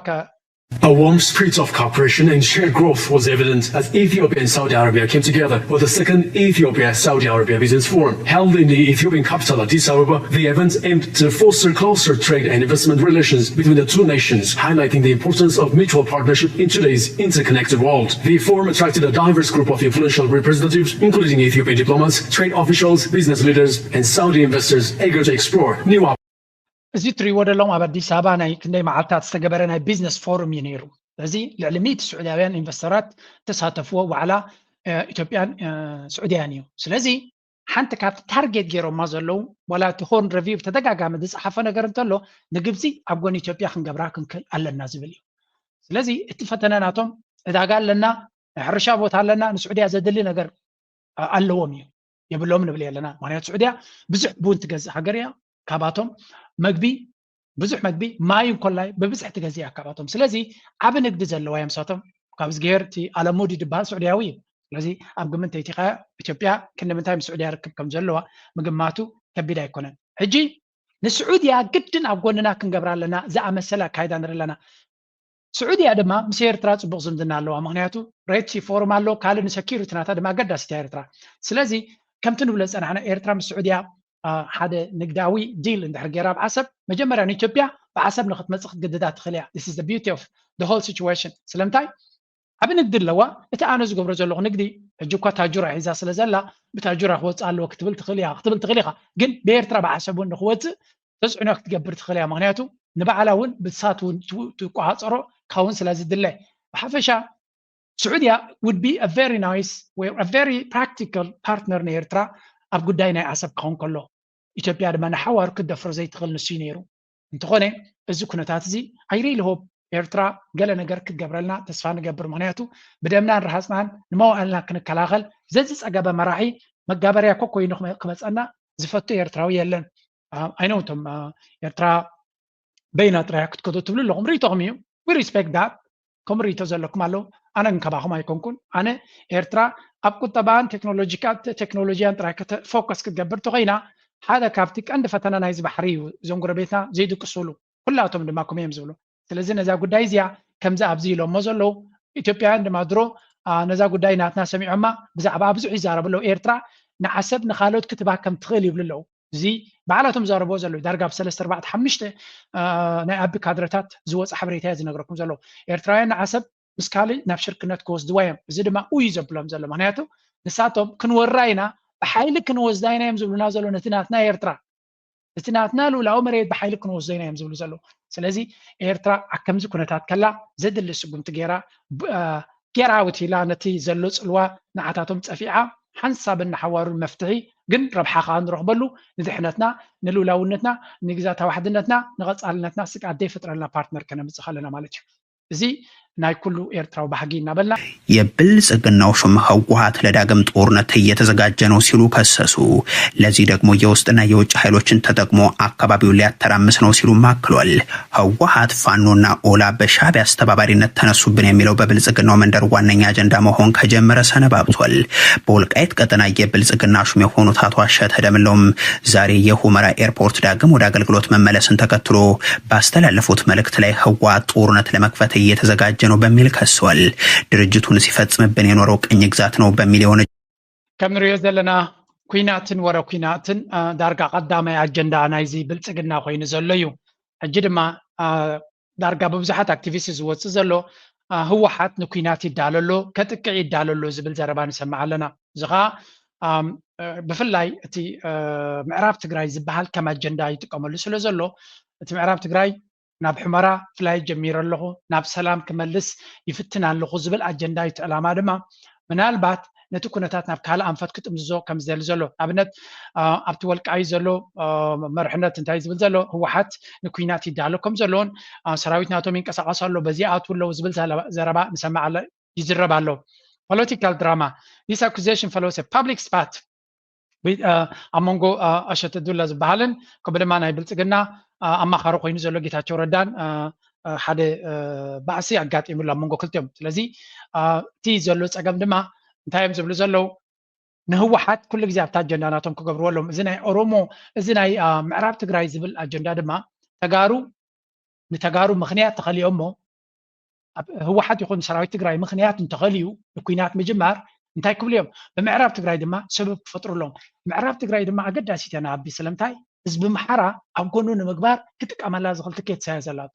A warm spirit of cooperation and shared growth was evident as Ethiopia and Saudi Arabia came together for the second Ethiopia-Saudi Arabia Business Forum. Held in the Ethiopian capital Addis Ababa, the event aimed to foster closer trade and investment relations between the two nations, highlighting the importance of mutual partnership in today's interconnected world. The forum attracted a diverse group of influential representatives, including Ethiopian diplomats, trade officials, business leaders, and Saudi investors eager to explore new እዚ ትሪእዎ ደለኹም ኣብ ኣዲስ ኣበባ ናይ ክንደይ መዓልትታት ዝተገበረ ናይ ቢዝነስ ፎረም እዩ ነይሩ እዚ ልዕሊ 100 ስዑዳውያን ኢንቨስተራት ተሳተፍዎ ዋዕላ ኢትዮጵያን ስዑድያን እዩ ስለዚ ሓንቲ ካብቲ ታርጌት ገይሮማ ዘለዉ ዋላ እቲ ሆርን ሪቪው ተደጋጋሚ ዝፀሓፈ ነገር እንተሎ ንግብፂ ኣብ ጎኒ ኢትዮጵያ ክንገብራ ክንክእል ኣለና ዝብል እዩ ስለዚ እቲ ፈተነ ናቶም ዕዳጋ ኣለና ሕርሻ ቦታ ኣለና ንስዑድያ ዘድሊ ነገር ኣለዎም እዩ የብሎም ንብል የለና ምክንያቱ ስዑድያ ብዙሕ ቡን ትገዝእ ሃገር እያ ካባቶም መግቢ ብዙሕ መግቢ ማይ እንኮላይ በብዝሕ ትገዝእ ካባቶም ስለዚ ዓብ ንግዲ ዘለዋ እዮም ሳቶም ካብ ዝገርቲ ኣለሙዲ ድባል ስዑድያዊ እዩ ስለዚ ኣብ ግምት እቲኻ ኢትዮጵያ ክንምንታይ ምስዑድያ ርክብ ከም ዘለዋ ምግማቱ ከቢድ ኣይኮነን ሕጂ ንስዑድያ ግድን ኣብ ጎንና ክንገብራ ኣለና ዝኣመሰለ ኣካይዳ ንርኢ ኣለና ስዑድያ ድማ ምስ ኤርትራ ፅቡቅ ዝምድና ኣለዋ ምክንያቱ ሬድ ሲ ፎረም ኣሎ ካልእ ንሰኪሪቲ ናታ ድማ ኣገዳሲት ኤርትራ ስለዚ ከምቲ ንብሎ ፀናሕና ኤርትራ ምስ ስዑድያ ሓደ ንግዳዊ ዲል እንድሕር ገይራ ብዓሰብ መጀመርያ ንኢትዮጵያ ብዓሰብ ንክትመፅእ ክትገድዳ ትኽእል እያ this is the beauty of the whole situation ስለምንታይ ዓብ ንግዲ ኣለዋ እቲ ኣነ ዝገብሮ ዘለኹ ንግዲ ሕጂ እኳ ታጁራ ሒዛ ስለ ዘላ ብታጁራ ክወፅእ ኣለዎ ክትብል ትኽእል ኢኻ ግን ብኤርትራ ብዓሰብ እውን ንክወፅእ ተፅዕኖ ክትገብር ትኽእል እያ ምክንያቱ ንባዕላ እውን ብሳት እውን ትቋፃፀሮ ካውን ስለ ዝድለ ብሓፈሻ ስዑድያ would be a very nice a very practical partner ንኤርትራ ኣብ ጉዳይ ናይ ዓሰብ ክኸውን ከሎ ኢትዮጵያ ድማ ንሓዋሩ ክደፍሮ ዘይትኽእል ንሱ ነይሩ እንተኾነ እዚ ኩነታት እዚ I really hope ኤርትራ ገለ ነገር ክትገብረልና ተስፋ ንገብር ምክንያቱ ብደምናን ረሃፅናን ንመዋዕልና ክንከላኸል ዘዝፀገበ መራሒ መጋበርያ ኮ ኮይኑ ክመፀና ዝፈቱ ኤርትራዊ የለን ኣይነውቶም ኤርትራ በይና ጥራይ ክትከዶ ትብሉ ኣለኹም ሪኢቶኹም እዩ we respect that ከም ሪኢቶ ዘለኩም ኣለዉ ኣነ እንከባኹም ኣይኮንኩን ኣነ ኤርትራ ኣብ ቁጠባን ቴክኖሎጂያን ጥራይ ፎከስ ክትገብር ተኮይና ሓደ ካብቲ ቀንዲ ፈተና ናይ ዝባሕሪ እዩ እዞም ጎረቤትና ዘይድቅስሉ ኩላቶም ድማ ከመይ እዮም ዝብሉ ስለዚ ነዛ ጉዳይ እዚኣ ከምዚ ኣብዚ ኢሎሞ ዘለዉ ኢትዮጵያውያን ድማ ድሮ ነዛ ጉዳይ ናትና ሰሚዖማ ብዛዕባ ብዙሕ ይዛረቡ ኣለዉ ኤርትራ ንዓሰብ ንካልኦት ክትባ ከም ትኽእል ይብሉ ኣለዉ እዚ በዓላቶም ዘረብዎ ዘለዉ ዳርጋ ብ 3 4 5 ናይ ኣቢ ካድረታት ዝወፅእ ሓበሬታ እየ ዝነግረኩም ዘለዉ ኤርትራውያን ንዓሰብ ምስ ካልእ ናብ ሽርክነት ክወስድዋ እዮም እዚ ድማ እዩ ዘብሎም ዘሎ ምክንያቱ ንሳቶም ክንወራ ኢና ብሓይሊ ክንወስዳ ኢና እዮም ዝብሉና ዘሎ ነቲ ናትና ኤርትራ እቲ ናትና ልኡላዊ መሬት ብሓይሊ ክንወስዶ ኢና እዮም ዝብሉ ዘለዉ ስለዚ ኤርትራ ኣብ ከምዚ ኩነታት ከላ ዘድሊ ስጉምቲ ጌራ ውቲላ ነቲ ዘሎ ፅልዋ ንዓታቶም ፀፊዓ ሓንሳብ እናሓዋሩን መፍትሒ ግን ረብሓ ከዓ ንረኽበሉ ንድሕነትና ንልኡላውነትና ንግዛታዊ ዋሕድነትና ንቐፃልነትና ስቃ ዘይፈጥረልና ፓርትነር ከነምፅእ ከለና ማለት እዩ እዚ ናይ ኩሉ ኤርትራዊ ባህጊ እናበልና የብልጽግናው ሹም ህወሓት ለዳግም ጦርነት እየተዘጋጀ ነው ሲሉ ከሰሱ። ለዚህ ደግሞ የውስጥና የውጭ ኃይሎችን ተጠቅሞ አካባቢውን ሊያተራምስ ነው ሲሉ ማክሏል። ህወሓት ፋኖና ኦላ በሻዕቢያ አስተባባሪነት ተነሱብን የሚለው በብልጽግናው መንደር ዋነኛ አጀንዳ መሆን ከጀመረ ሰነባብቷል። በወልቃይት ቀጠና የብልጽግና ሹም የሆኑት አቶ አሸተ ደምለውም ዛሬ የሁመራ ኤርፖርት ዳግም ወደ አገልግሎት መመለስን ተከትሎ ባስተላለፉት መልእክት ላይ ህወሓት ጦርነት ለመክፈት እየተዘጋጀ ነው በሚል ከሷል። ድርጅቱን ሲፈጽምብን የኖረው ቅኝ ግዛት ነው በሚል የሆነ ከምንሪኦ ዘለና ኩናትን ወረ ኩናትን ዳርጋ ቀዳማይ አጀንዳ ናይዚ ብልጽግና ኮይኑ ዘሎ እዩ። ሕጂ ድማ ዳርጋ በብዙሓት አክቲቪስት ዝወፅእ ዘሎ ህወሓት ንኩናት ይዳለሎ ከጥቅዕ ይዳለሎ ዝብል ዘረባ ንሰማዕ ኣለና። እዚ ከዓ ብፍላይ እቲ ምዕራብ ትግራይ ዝበሃል ከም አጀንዳ ይጥቀመሉ ስለ ዘሎ እቲ ምዕራብ ትግራይ ናብ ሕመራ ፍላይ ጀሚረ ኣለኹ ናብ ሰላም ክመልስ ይፍትን ኣለኹ ዝብል አጀንዳ እዩ። ዕላማ ድማ ምናልባት ነቲ ኩነታት ናብ ካልእ ኣንፈት ክጥምዝዞ ከም ዝደሊ ዘሎ ኣብነት ኣብቲ ወልቃይ ዘሎ መርሕነት እንታይ ዝብል ዘሎ ህወሓት ንኩናት ይዳሎ ከም ዘለዎን ሰራዊት ናቶም ይንቀሳቀሱ ኣሎ በዚ ኣትው ኣለዉ ዝብል ዘረባ ንሰማዕ ይዝረብ ኣሎ። ፖለቲካል ድራማ ዲስ አኩዜሽን ፌሎስ ፐብሊክ ስፓት ኣብ መንጎ ኣሸተ ዱላ ዝበሃልን ከምኡ ድማ ናይ ብልጽግና ኣማኻሪ ኮይኑ ዘሎ ጌታቸው ረዳን ሓደ ባዕሲ ኣጋጢሙሉ ኣብ መንጎ ክልቲኦም ስለዚ እቲ ዘሎ ፀገም ድማ እንታይ እዮም ዝብሉ ዘለው ንህወሓት ኩሉ ግዜ ኣብታ ኣጀንዳ ናቶም ክገብርዎ ኣለዎም እዚ ናይ ኦሮሞ እዚ ናይ ምዕራብ ትግራይ ዝብል ኣጀንዳ ድማ ተጋሩ ንተጋሩ ምክንያት ተኸሊኦሞ ህወሓት ይኹን ሰራዊት ትግራይ ምክንያት እንተኸልዩ ንኩናት ምጅማር እንታይ ክብሉ እዮም ብምዕራብ ትግራይ ድማ ሰበብ ክፈጥሩሎም ምዕራብ ትግራይ ድማ ኣገዳሲት እያ ንኣቢ ስለምንታይ ህዝቢ ምሓራ ኣብ ጎኑ ንምግባር ክጥቀመላ ዝኽእል ትኬት ሳያ ዘላቶ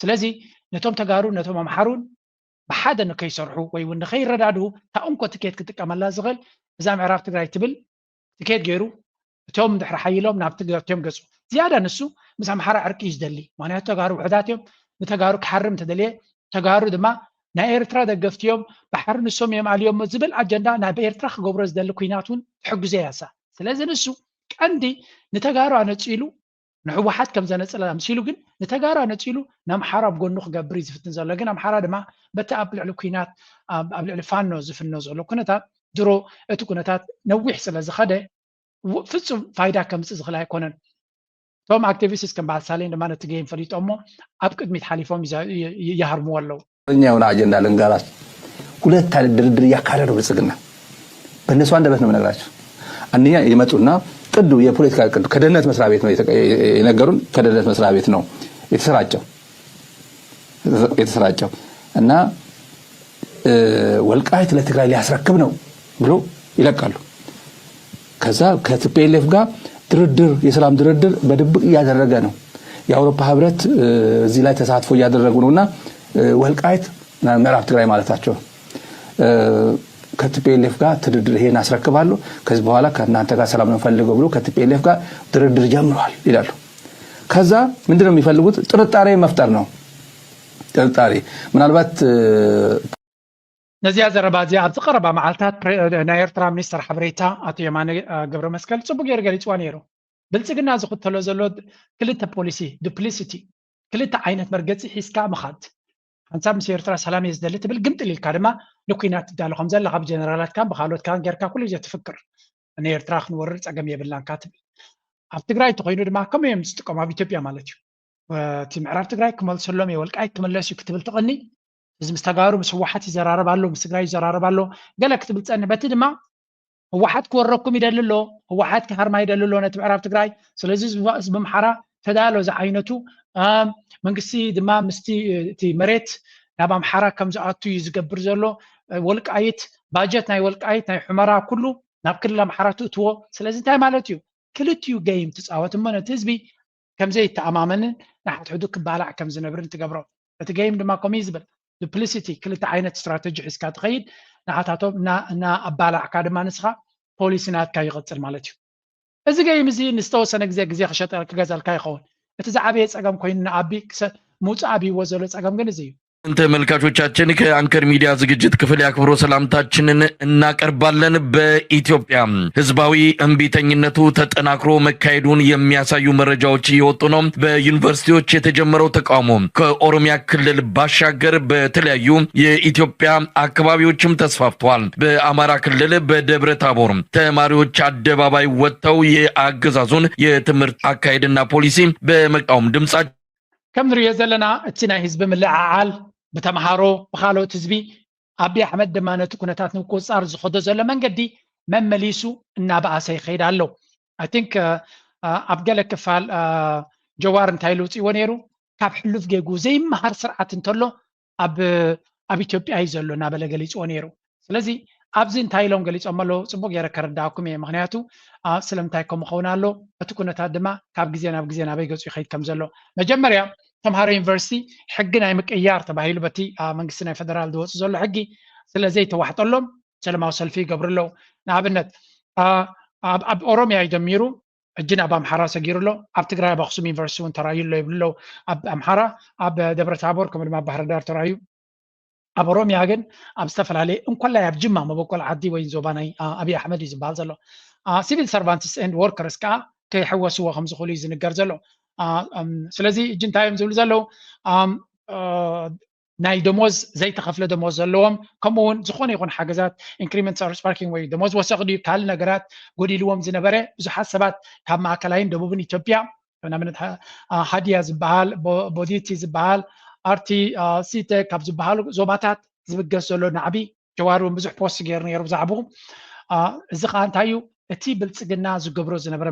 ስለዚ ነቶም ተጋሩ ነቶም ኣምሓሩን ብሓደ ንከይሰርሑ ወይ እውን ንከይረዳድኡ ታእንኮ ትኬት ክጥቀመላ ዝኽእል እዛ ምዕራብ ትግራይ ትብል ትኬት ገይሩ እቶም ድሕሪ ሓይሎም ናብ ትግራይቶም ገፁ ዝያዳ ንሱ ምስ ኣምሓራ ዕርቂ እዩ ዝደሊ ምክንያቱ ተጋሩ ውሕዳት እዮም ንተጋሩ ክሓርም ተደልየ ተጋሩ ድማ ናይ ኤርትራ ደገፍቲ እዮም ባሕሪ ንሶም እዮም ኣልዮም ዝብል ኣጀንዳ ናይ ብኤርትራ ክገብሮ ዝደሊ ኩናት እውን ትሕግዞ ያሳ ስለዚ ንሱ ቀንዲ ንተጋሩ ኣነፂሉ ንሕወሓት ከም ዘነፅላ ምሲሉ ግን ንተጋሩ ኣነፂሉ ንኣምሓራ ኣብ ጎኑ ክገብር እዩ ዝፍትን ዘሎ ግን ኣምሓራ ድማ በቲ ኣብ ልዕሊ ኩናት ኣብ ልዕሊ ፋኖ ዝፍኖ ዘሎ ኩነታት ድሮ እቲ ኩነታት ነዊሕ ስለ ዝኸደ ፍፁም ፋይዳ ከምፅእ ዝኽእል ኣይኮነን እቶም ኣክቲቪስት ከም በዓል ሳሌን ድማ ነቲ ገይም ፈሊጦሞ ኣብ ቅድሚት ሓሊፎም ይሃርምዎ ኣለዉ የሆነ አጀንዳ ልንገራች ሁለት አይነት ድርድር እያካሄዱ ብልጽግና በእነሱ አንደበት ነው የምነግራቸው አንደኛ የመጡና ቅዱ የፖለቲካ ቅዱ ከደህንነት መስሪያ ቤት ነው የነገሩን ከደህንነት መስሪያ ቤት ነው የተሰራጨው እና ወልቃይት ለትግራይ ሊያስረክብ ነው ብሎ ይለቃሉ ከዛ ከቲፒኤልኤፍ ጋር ድርድር የሰላም ድርድር በድብቅ እያደረገ ነው የአውሮፓ ህብረት እዚህ ላይ ተሳትፎ እያደረጉ ነውና ወልቃይት ምዕራብ ትግራይ ማለታቸው ከቲፒኤልኤፍ ጋር ድርድር ይሄን አስረክባሉ ከዚህ በኋላ ከእናንተ ጋር ሰላም ነው ፈልገው ብሎ ከቲፒኤልኤፍ ጋር ድርድር ጀምሯል ይላሉ ከዛ ምንድነው የሚፈልጉት ጥርጣሬ መፍጠር ነው ጥርጣሬ ምናልባት ነዚያ ዘረባዚያ ኣብ ዝቀረባ መዓልታት ናይ ኤርትራ ሚኒስተር ሓበሬታ ኣቶ የማነ ገብረ መስቀል ጽቡቅ ጌር ገሊጽዋ ነይሩ ብልጽግና ዝኽተሎ ዘሎ ክልተ ፖሊሲ ዱፕሊሲቲ ክልተ ዓይነት መርገፂ ሒዝካ ምኻድ ሓንሳብ ምስ ኤርትራ ሰላም እየ ዝደሊ ትብል ግምጥል ኢልካ ድማ ንኩናት ትዳሎ ከም ዘላ ካብ ጀነራላትካን ብካልኦትካን ጌርካ ኩሉ ግዜ ትፍክር ንኤርትራ ክንወርር ፀገም የብላንካ ትብል ኣብ ትግራይ እንተኮይኑ ድማ ከምኡ እዮም ዝጥቀሙ ኣብ ኢትዮጵያ ማለት እዩ እቲ ምዕራብ ትግራይ ክመልሰሎም የወልቃይት ክመለስ እዩ ክትብል ትቐኒ እዚ ምስ ተጋሩ ምስ ህወሓት ይዘራረብ ኣሎ ምስ ትግራይ ይዘራረብ ኣሎ ገለ ክትብል ፀኒ በቲ ድማ ህወሓት ክወረኩም ይደሊ ኣሎ ህወሓት ክሃርማ ይደሊ ኣሎ ነቲ ምዕራብ ትግራይ ስለዚ ህዝቢ ምሓራ ተዳሎ ዛ ዓይነቱ መንግስቲ ድማ ምስቲ እቲ መሬት ናብ ኣምሓራ ከም ዝኣቱ እዩ ዝገብር ዘሎ ወልቃይት ባጀት ናይ ወልቃይት ናይ ሕመራ ኩሉ ናብ ክልል ኣምሓራ ትእትዎ ስለዚ እንታይ ማለት እዩ ክልቲኡ ገይም ትፃወት እሞ ነቲ ህዝቢ ከምዘይ ተኣማመንን ንሓትሕዱ ክባላዕ ከም ዝነብርን ትገብሮ እቲ ገይም ድማ ከምኡ ዝብል ዱፕሊሲቲ ክልተ ዓይነት ስትራቴጂ ሒዝካ ትኸይድ ንሓታቶም እና ኣባላዕካ ድማ ንስኻ ፖሊሲ ናትካ ይቕፅል ማለት እዩ እዚ ገይም እዚ ንዝተወሰነ ግዜ ክገዛልካ ይኸውን እቲ ዝዓበየ ፀገም ኮይኑ ንኣቢ ምውፃእ ኣብይዎ ዘሎ ፀገም ግን እዚ እዩ ተመልካቾቻችን ከአንከር ሚዲያ ዝግጅት ክፍል ያክብሮ ሰላምታችንን እናቀርባለን በኢትዮጵያ ህዝባዊ እንቢተኝነቱ ተጠናክሮ መካሄዱን የሚያሳዩ መረጃዎች እየወጡ ነው በዩኒቨርሲቲዎች የተጀመረው ተቃውሞ ከኦሮሚያ ክልል ባሻገር በተለያዩ የኢትዮጵያ አካባቢዎችም ተስፋፍቷል በአማራ ክልል በደብረ ታቦር ተማሪዎች አደባባይ ወጥተው የአገዛዙን የትምህርት አካሄድና ፖሊሲ በመቃወም ድምጻቸው كم نريد لنا اتنا حزب ملعال بتمهارو بخالوت حزبي ابي احمد دمانه كنتات نقصار زخدو زله منقدي ممليسو እና ባአሰይ ኸይዳለው I think ابقل كفال جوار انتايلو ጽወኔሩ ካብ ሕሉፍ ገጉ ዘይመሃር ስርዓት እንተሎ ኣብ ኢትዮጵያ ይዘሎና በለገሊ ጽወኔሩ ስለዚ ኣብዚ እንታይሎም ገሊጾም ኣሎ ጽቡቅ የረ ከረዳኩም ምክንያቱ ስለምታይ ከም ኾውናሎ እቲ ኩነታት ድማ ካብ ግዜ ናብ ግዜ ናበይ ገጹ ይኸይድ ከም ዘሎ መጀመርያ ተምሃሮ ዩኒቨርሲቲ ሕጊ ናይ ምቅያር ተባሂሉ በቲ መንግስቲ ናይ ፌደራል ዝወጽ ዘሎ ሕጊ ስለዘይ ተዋሕጠሎም ሰላማዊ ሰልፊ ይገብርለው ንኣብነት ኣብ ኦሮሚያ ይጀሚሩ እጅን ኣብ ኣምሓራ ሰጊሩሎ ኣብ ትግራይ ኣብ ኣክሱም ዩኒቨርሲቲ እውን ተራዩሎ ይብልለው ኣብ ኣምሓራ ኣብ ደብረ ታቦር ከም ድማ ባህር ዳር ተራዩ ኣብ ኦሮሚያ ግን ኣብ ዝተፈላለዩ እንኳላይ ኣብ ጅማ መበቆል ዓዲ ወይ ዞባ ናይ ኣብይ ኣሕመድ ዝባል ዘሎ ሲቪል ሰርቫንትስ ኤንድ ወርከርስ ከዓ ከይሕወስዎ ከም ዝኽእሉ ዝንገር ዘሎ ስለዚ እጅንታዮም ዝብሉ ዘለው ናይ ደሞዝ ዘይተኸፍለ ደሞዝ ዘለዎም ከምኡውን ዝኾነ ይኹን ሓገዛት ኢንክሪመንት ሰርቪስ ፓርኪንግ ወይ ደሞዝ ወሰኽዲ ካል ነገራት ጎዲልዎም ዝነበረ ብዙሓት ሰባት ካብ ማእከላይን ደቡብን ኢትዮጵያ ንኣብነት ሃዲያ ዝበሃል ቦዲቲ ዝበሃል ኣርቲ ሲተ ካብ ዝበሃሉ ዞባታት ዝብገስ ዘሎ ናዕቢ ጀዋር እውን ብዙሕ ፖስት ገይሩ ነይሩ ብዛዕባኡ እዚ ከዓ እንታይ እዩ እቲ ብልፅግና ዝገብሮ ዝነበረ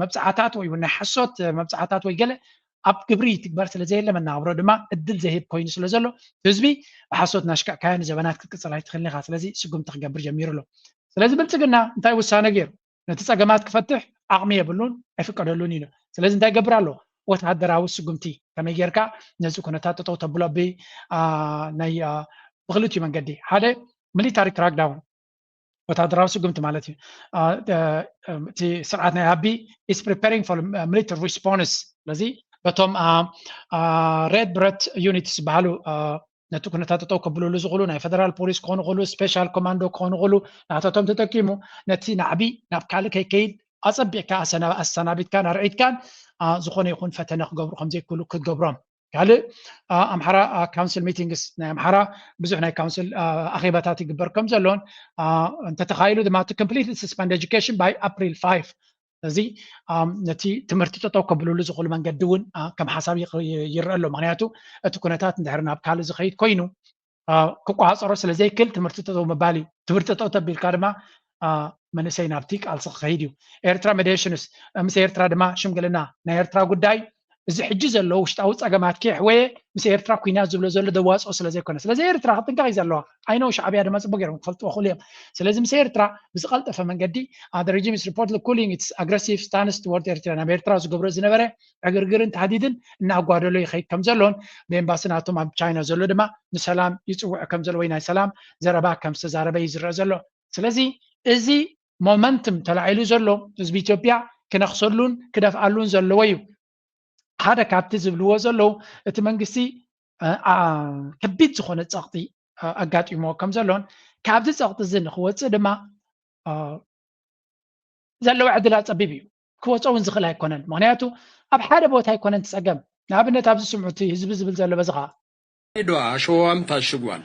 መብፃዕታት ወይ ናይ ሓሶት መብፃዕታት ወይ ገለ ኣብ ግብሪ ትግበር ስለ ዘየለ መናብሮ ድማ እድል ዘሂብ ኮይኑ ስለ ዘሎ ህዝቢ ብሓሶት ናሽካዕካያን ዘበናት ክትቅፅል ኣይትኽእልን ኢኻ ስለዚ ስጉምቲ ክገብር ጀሚሩ ኣሎ ስለዚ ብልፅግና እንታይ ውሳነ ገይሩ ነቲ ፀገማት ክፈትሕ ዓቕሚ የብሉን ኣይፍቀደሉን ኢሉ ስለዚ እንታይ ገብር ኣሎ ወታደራዊ ስጉምቲ ከመይ ጌርካ ነዚ ኩነታት ጠጠው ተብሎ ናይ ብክልቲኡ መንገዲ ሓደ ሚሊታሪ ክራክዳውን ወታደራዊ ስጉምቲ ማለት እዩ እቲ ስርዓት ናይ ኣቢ is preparing for military response ስለዚ በቶም ሬድ ብረት ዩኒትስ ዝበሃሉ ነቲ ኩነታት ጠጠው ከብልሉ ዝኽእሉ ናይ ፌደራል ፖሊስ ክኾኑ ይኽእሉ ስፔሻል ኮማንዶ ክኾኑ ይኽእሉ ናታቶም ተጠቂሙ ነቲ ናዕቢ ናብ ካልእ ከይከይድ ኣፀቢዕካ ኣሰናቢትካን ኣርዒትካን ዝኾነ ይኹን ፈተነ ክገብሩ ከምዘይክእሉ ክትገብሮም ካልእ ኣምሓራ ካውንስል ሚቲንግስ ናይ ኣምሓራ ብዙሕ ናይ ካውንስል ኣኼባታት ይግበር ከም ዘሎን እንተተኻኢሉ ድማ to completely suspend education by April 5 እዚ ነቲ ትምህርቲ ጠጠው ከብልሉ ዝኽእሉ መንገዲ እውን ከም ሓሳብ ይረአ ኣሎ ምክንያቱ እቲ ኩነታት እንድሕር ናብ ካልእ ዝኸይድ ኮይኑ ክቋፀሮ ስለ ዘይክእል ትምህርቲ ጠጠው ምባል እዩ ትምህርቲ ጠጠው ተቢልካ ድማ መንእሰይ ናብቲ ቃልሲ ክኸይድ እዩ ኤርትራ ሜዲሽንስ ምስ ኤርትራ ድማ ሽምግልና ናይ ኤርትራ ጉዳይ እዚ ሕጂ ዘሎ ውሽጣዊ ፀገማት ክሕወየ ምስ ኤርትራ ኩናት ዝብሎ ዘሎ ደዋፅኦ ስለ ዘይኮነ ስለዚ ኤርትራ ክጥንቀቕ እዩ ዘለዋ ኣይኖ ሻዕብያ ድማ ፅቡቅ ገይሮም ክፈልጥዎ ክእሉ እዮም ስለዚ ምስ ኤርትራ ብዝቐልጠፈ መንገዲ the regime is reportedly cooling its aggressive stance toward ኤርትራ ናብ ኤርትራ ዝገብሮ ዝነበረ ዕግርግርን ተሃዲድን እናጓደሎ ይኸይድ ከም ዘሎን ብኤምባሲ ናቶም ኣብ ቻይና ዘሎ ድማ ንሰላም ይፅውዕ ከም ዘሎ ወይ ናይ ሰላም ዘረባ ከም ዝተዛረበ እዩ ዝረአ ዘሎ ስለዚ እዚ ሞመንትም ተላዒሉ ዘሎ ህዝቢ ኢትዮጵያ ክነኽሰሉን ክደፍኣሉን ዘለዎ እዩ ሓደ ካብቲ ዝብልዎ ዘለው እቲ መንግስቲ ከቢድ ዝኾነ ፀቕጢ ኣጋጢሞ ከም ዘሎን ካብዚ ፀቕጢ እዚ ንክወፅእ ድማ ዘለዎ ዕድላት ፀቢብ እዩ ክወፅእ እውን ዝኽእል ኣይኮነን ምክንያቱ ኣብ ሓደ ቦታ ኣይኮነን ትፀገም ንኣብነት ኣብዚ ስምዑቲ ህዝቢ ዝብል ዘሎ በዚ ከዓ ድዋ ሸዋም ታሽጓል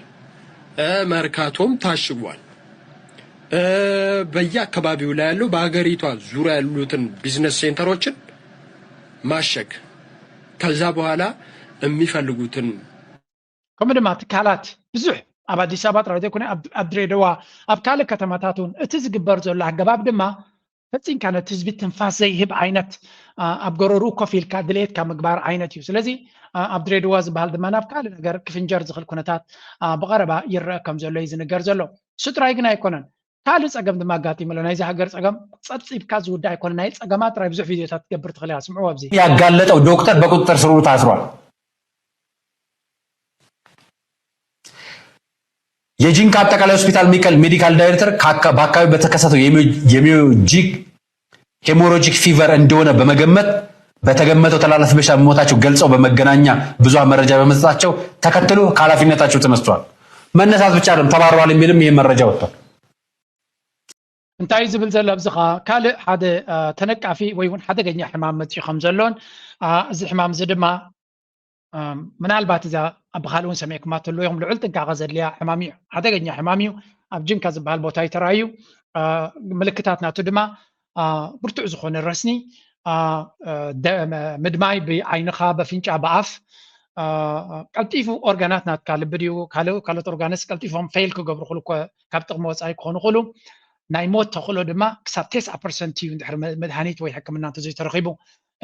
መርካቶም ታሽጓል በየአካባቢው ላይ ያሉ በሀገሪቷ ዙሪያ ያሉትን ቢዝነስ ሴንተሮችን ማሸግ ከዛ በኋላ የሚፈልጉትን ከምኡ ድማ ትካላት ብዙሕ ኣብ ኣዲስ ኣበባ ጥራይ ዘይኮነ ኣብ ድሬዳዋ ኣብ ካልእ ከተማታትን እቲ ዝግበር ዘሎ ኣገባብ ድማ ፈፂምካ ነቲ ህዝቢ ትንፋስ ዘይህብ ዓይነት ኣብ ገረሩ ኮፍ ኢልካ ድሌትካ ምግባር ዓይነት እዩ ስለዚ ኣብ ድሬዳዋ ዝበሃል ድማ ናብ ካልእ ነገር ክፍንጀር ዝኽእል ኩነታት ብቐረባ ይረአ ከም ዘሎ እዩ ዝንገር ዘሎ እሱ ጥራይ ግን ኣይኮነን ካልእ ፀገም ድማ ኣጋጢሙ ኣሎ ናይዚ ሃገር ፀገም ፀብፂብካ ዝውዳእ ኣይኮነ ናይ ፀገማት ጥራይ ብዙሕ ቪድዮታት ትገብር ትኽእል እያ ስምዑ ኣብዚ ያጋለጠው ዶክተር በቁጥጥር ስር ታስሯል የጂንካ አጠቃላይ ሆስፒታል ሜዲካል ዳይሬክተር በአካባቢው በተከሰተው ሄሞሮጂክ ፊቨር እንደሆነ በመገመት በተገመተው ተላላፊ በሽታ በመሞታቸው ገልጸው በመገናኛ ብዙሃን መረጃ በመስጠታቸው ተከትሎ ከኃላፊነታቸው ተነስተዋል መነሳት ብቻ አይደለም ተባረዋል የሚልም ይሄ መረጃ ወጥቷል እንታይ ዝብል ዘሎ ኣብዝኻ ካልእ ሓደ ተነቃፊ ወይ እውን ሓደገኛ ሕማም መፅኡ ከም ዘሎን እዚ ሕማም እዚ ድማ ምናልባት እዛ ኣብ ካልእ እውን ሰሚዕኩማ ተሎ ኢኹም ልዑል ጥንቃቐ ዘድልያ ሕማም እዩ ሓደገኛ ሕማም እዩ ኣብ ጅንካ ዝበሃል ቦታ ይተራእዩ ምልክታት ናቱ ድማ ብርቱዕ ዝኾነ ረስኒ ምድማይ ብዓይንኻ በፍንጫ ብኣፍ ቀልጢፉ ኦርጋናት ናትካ ልቢ ድዩ ካልኦት ኦርጋንስ ቀልጢፎም ፌይል ክገብሩ ክእሉ ካብ ጥቕሚ ወፃኢ ክኾኑ ክእሉ ናይ ሞት ተኽእሎ ድማ ክሳብ 90% እዩ እንድሕር መድሃኒት ወይ ሕክምና እንተዘይተረኺቡ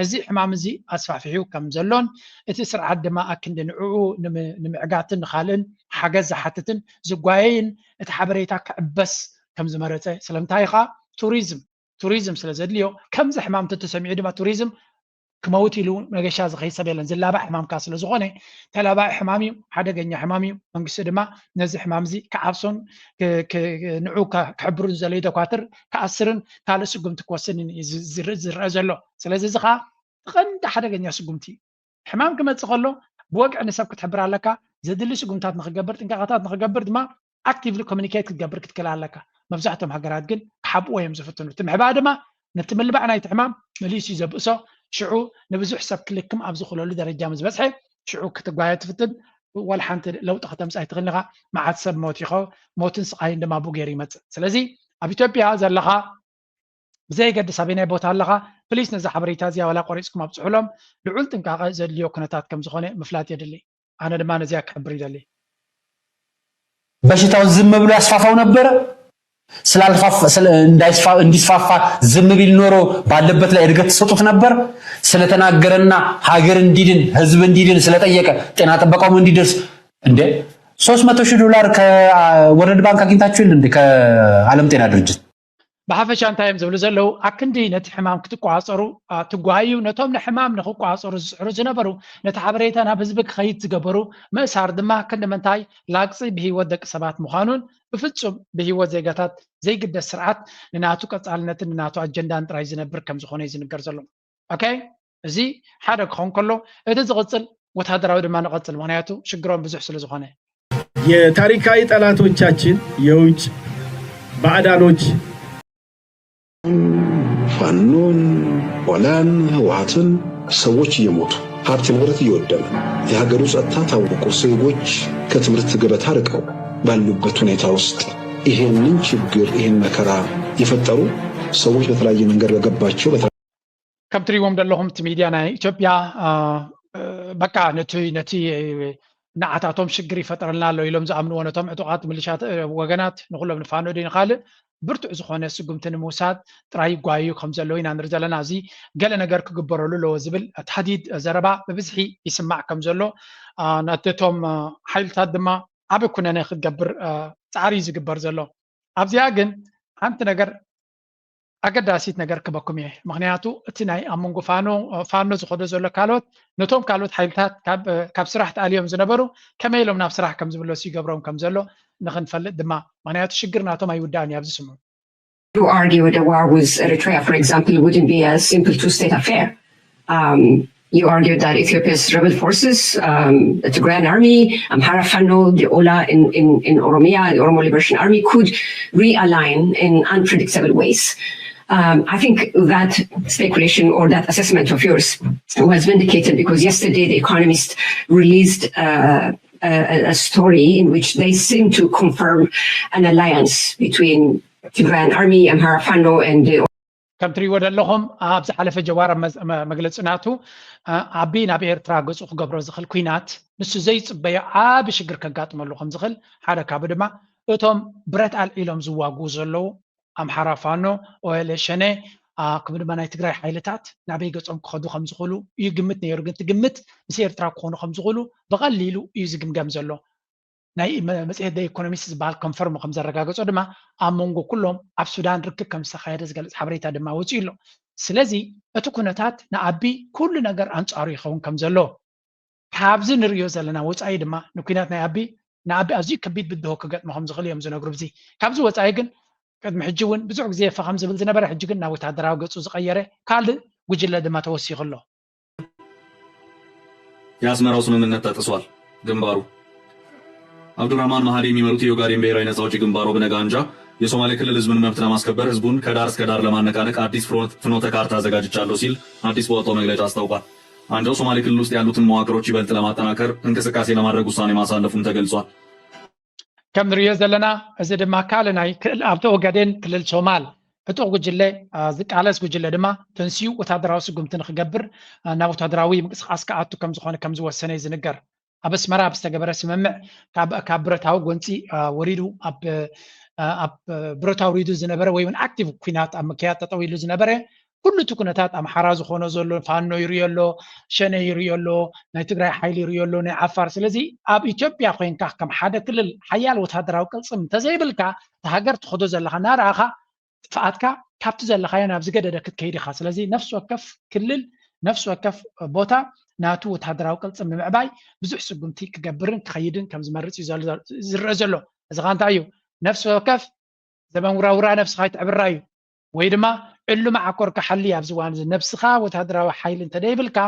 እዚ ሕማም እዚ ኣስፋሕፊሑ ከም ዘሎን እቲ ስርዓት ድማ ኣክንዲ ንዕኡ ንምዕጋትን ንኻልእን ሓገዝ ዝሓትትን ዝጓየይን እቲ ሓበሬታ ክዕበስ ከም ዝመረፀ ስለምንታይ ኢኻ ቱሪዝም ስለ ዘድልዮ ከምዚ ሕማም ተሰሚዑ ድማ ቱሪዝም ክመውት ኢሉ መገሻ ዝኸይሰብ የለን ዝላባዕ ሕማምካ ስለ ዝኾነ ተላባዕ ሕማም እዩ ሓደገኛ ሕማም እዩ መንግስቲ ድማ ነዚ ሕማም እዚ ክዓብሶን ንዑ ክሕብሩን ዘለዩ ደኳትር ክኣስርን ካልእ ስጉምቲ ክወስን ዝረአ ዘሎ ስለዚ እዚ ከዓ ቀንዲ ሓደገኛ ስጉምቲ እዩ ሕማም ክመፅእ ከሎ ብወግዒ ንሰብ ክትሕብር ኣለካ ዘድሊ ስጉምታት ንክገብር ጥንቃቐታት ንክገብር ድማ ኣክቲቭሊ ኮሚኒኬት ክትገብር ክትክእል ኣለካ መብዛሕትኦም ሃገራት ግን ክሓብኦ እዮም ዝፍትኑ እቲ ምሕባእ ድማ ነቲ ምልባዕ ናይቲ ሕማም መሊሱ እዩ ዘብእሶ ሽዑ ንብዙሕ ሰብ ክልክም ኣብ ዝኽእለሉ ደረጃ ምስ በፅሐ ሽዑ ክትጓየ ትፍትን ወላ ሓንቲ ለውጢ ከተምፅእ ኣይትኽእልን ኢኻ መዓት ሰብ ሞት ኢኻ ሞትን ስቃይን ድማ ብኡ ገይሩ ይመፅእ ስለዚ ኣብ ኢትዮጵያ ዘለኻ ብዘይገድስ ኣበይ ቦታ ኣለኻ ፕሊስ ነዚ ሓበሬታ እዚኣ ዋላ ቆሪፅኩም ኣብፅሕሎም ልዑል ጥንቃቐ ዘድልዮ ኩነታት ከም ዝኾነ ምፍላጥ የድሊ أنا دم أنا زيك خبري دلي በሽታው ዝም ብሎ ያስፋፋው ነበር እንዲስፋፋ ዝም ቢል ኖሮ ባለበት ላይ እድገት ሰጡት ነበር ስለተናገረና ሀገር እንዲድን ህዝብ እንዲድን ስለጠየቀ ጤና ጥበቃው እንዲደርስ እንደ $300,000 ከወርልድ ባንክ አግኝታችሁ እንደ ከዓለም ጤና ድርጅት بحفش أنت يوم زول زلوا أكندي نتحمام كتقاصروا تقايو نتوم نحمام نخو قاصروا رجنا برو نتحبريت أنا بزبك خيط زجبرو ما صار دمه كنا منتاي لاقصي به ودك سبات مخانون بفتشم به ود زيجاتات زي قد السرعات لناتو كتعلنت لناتو أجندة أنت رايزنا بركم زخونة يزن الجرزلهم أوكي زي حرك خون كله إذا زغتل وتهدر عود ما نقتل معناته شجرون بزح سل زخونة የታሪካዊ ጠላቶቻችን የውጭ ባዕዳኖች ፋኖን ወላን ህወሓትን ሰዎች እየሞቱ ሀብት ንብረት እየወደመ የሀገሩ ጸጥታ ታውቆ ዜጎች ከትምህርት ገበታ ርቀው ባሉበት ሁኔታ ውስጥ ይሄንን ችግር ይሄን መከራ የፈጠሩ ሰዎች በተለያየ መንገድ በገባቸው ከም ትሪዎም ደለኹም ሚዲያና ኢትዮጵያ በቃ ነቲ ንዓታቶም ሽግር ይፈጥረልና ኣሎ ኢሎም ዝኣምንዎ ነቶም ዕጡቃት ምልሻት ወገናት ንኩሎም ንፋኖ ደይ ንኻልእ ብርቱዕ ዝኾነ ስጉምትን ምውሳድ ጥራይ ጓዩ ከም ዘለዎ ኢና ንርኢ ዘለና እዚ ገለ ነገር ክግበረሉ ኣለዎ ዝብል ተሓዲድ ዘረባ ብብዝሒ ይስማዕ ከም ዘሎ ነቶም ሓይልታት ድማ ዓብ ኩነነ ክትገብር ፃዕሪ ዝግበር ዘሎ ኣብዚኣ ግን ሓንቲ ነገር ኣገዳሲት ነገር ክበኩም እየ ምክንያቱ እቲ ናይ ኣብ መንጎ ፋኖ ዝኸዶ ዘሎ ካልኦት ነቶም ካልኦት ሓይልታት ካብ ስራሕ ተኣልዮም ዝነበሩ ከመይ ኢሎም ናብ ስራሕ ከም ዝብለሱ ይገብሮም ከም ዘሎ ንኽንፈልጥ ድማ ምክንያቱ ሽግር ናቶም ኣይውዳእን ኣብዚ ስምዑ To argue that a war with Eritrea, for example, wouldn't be a simple two-state affair. You argued that Ethiopia's rebel forces, the Tigrayan army, Amhara Fano, the Ola in Oromia, the Oromo Liberation Army, could realign in unpredictable ways. I think that speculation or that assessment of yours was vindicated because yesterday The Economist released a story in which they seem to confirm an alliance between Tigrayan army, Amhara Fano, and the كم تري ودا لهم أبز على فجوار مجلس ناتو عبين عبير تراجس وخجبر زخل كوينات نسو زيت بيع بشجر كجات ملوخم زخل حركة بدما أتوم برت على إلهم زواجو زلو أم حرفانو ولا شنة كبر ما نيتجري حيلتات نبي جزء خدو خمس خلو يجمتني يرجع تجمت مسير تراك خونو خمس خلو بغليلو يزجم جم زلو ናይ መጽሔት ደ ኢኮኖሚስት ዝበሃል ኮንፈርም ከም ዘረጋገጾ ድማ ኣብ መንጎ ኩሎም ኣብ ሱዳን ርክብ ከም ዝተኻየደ ዝገልጽ ሓበሬታ ድማ ወፂኡ ኣሎ ስለዚ እቲ ኩነታት ንኣቢ ኩሉ ነገር ኣንጻሩ ይኸውን ከም ዘሎ ካብዚ ንሪኦ ዘለና ወፃኢ ድማ ንኩናት ናይ ኣቢ ንኣቢ ኣዝዩ ከቢድ ብድሆ ክገጥሞ ከም ዝኽእል እዮም ዝነግሩ ብዚ ካብዚ ወፃኢ ግን ቅድሚ ሕጂ እውን ብዙሕ ግዜ ፈኸም ዝብል ዝነበረ ሕጂ ግን ናብ ወታደራዊ ገጹ ዝቐየረ ካልእ ጉጅለ ድማ ተወሲኹ ኣሎ የአስመራው ስምምነት ተጥሷል ግንባሩ አብዱራህማን ማህዲ የሚመሩት የኦጋዴን ብሔራዊ ነጻ አውጪ ግንባር ኦብነግ አንጃ የሶማሌ ክልል ህዝብን መብት ለማስከበር ህዝቡን ከዳር እስከ ዳር ለማነቃነቅ አዲስ ፍኖተ ካርታ አዘጋጅቻለሁ ሲል አዲስ በወጣው መግለጫ አስታውቋል። አንጃው ሶማሌ ክልል ውስጥ ያሉትን መዋቅሮች ይበልጥ ለማጠናከር እንቅስቃሴ ለማድረግ ውሳኔ ማሳለፉን ተገልጿል። ከም ንሪኦ ዘለና እዚ ድማ ካልእ ናይ ኣብቲ ኦጋዴን ክልል ሶማል እቶ ጉጅለ ዝቃለስ ጉጅለ ድማ ተንስዩ ወታደራዊ ስጉምቲ ንክገብር ናብ ወታደራዊ ምንቅስቃስ ክኣቱ ከም ዝኾነ ከም ዝወሰነ ዝንገር ኣብ ኣስመራ ብዝተገበረ ስምምዕ ካብ ብረታዊ ጎንፂ ወሪዱ ኣብ ብረታዊ ሪዱ ዝነበረ ወይ እውን ኣክቲቭ ኩናት ኣብ ምክያድ ጠጠው ኢሉ ዝነበረ ኩሉ እቲ ኩነታት ኣምሓራ ዝኾነ ዘሎ ፋኖ ይርዮ ኣሎ ሸነ ይርዮ ኣሎ ናይ ትግራይ ሓይሊ ይርዮ ኣሎ ናይ ዓፋር ስለዚ ኣብ ኢትዮጵያ ኮይንካ ከም ሓደ ክልል ሓያል ወታደራዊ ቅልፅም እንተዘይብልካ እቲ ሃገር ትኸዶ ዘለካ እናረኣኻ ጥፍኣትካ ካብቲ ዘለካዮ ናብ ዝገደደ ክትከይድ ኢኻ ስለዚ ነፍሲ ወከፍ ክልል ነፍሲ ወከፍ ቦታ ናቱ ወታደራዊ ቅልፅም ንምዕባይ ብዙሕ ስጉምቲ ክገብርን ክኸይድን ከም ዝመርፅ እዩ ዝረአ ዘሎ እዚ ኸ እንታይ እዩ ነፍሲ ወከፍ ዘመን ውራውራ ነፍስኻ ይትዕብራ እዩ ወይ ድማ ዕሉ ማዓኮር ክሓሊ ኣብ ዝዋን ነብስኻ ወታደራዊ ሓይሊ እንተደይብልካ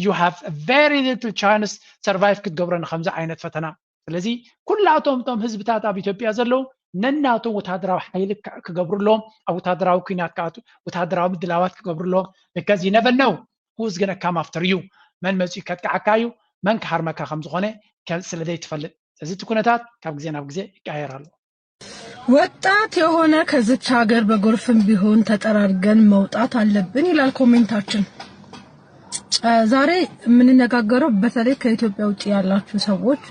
you have a very little chance survive ክትገብሮ ንከምዚ ዓይነት ፈተና ስለዚ ኩላቶም ቶም ህዝብታት ኣብ ኢትዮጵያ ዘለው ነናቶም ወታደራዊ ሓይሊ ክገብሩሎም ኣብ ወታደራዊ ኩናት ክኣቱ ወታደራዊ ምድላዋት ክገብሩሎም because you never know who's going to come after you መን መፅኡ ከጥቃዓካዩ መን ክሃርመካ ከም ዝኾነ ስለዘይ ትፈልጥ እዚ ኩነታት ካብ ግዜ ናብ ግዜ ይቀያየራሉ ወጣት የሆነ ከዚች ሀገር በጎርፍም ቢሆን ተጠራርገን መውጣት አለብን ይላል ኮሜንታችን ዛሬ የምንነጋገረው በተለይ ከኢትዮጵያ ውጭ ያላችሁ ሰዎች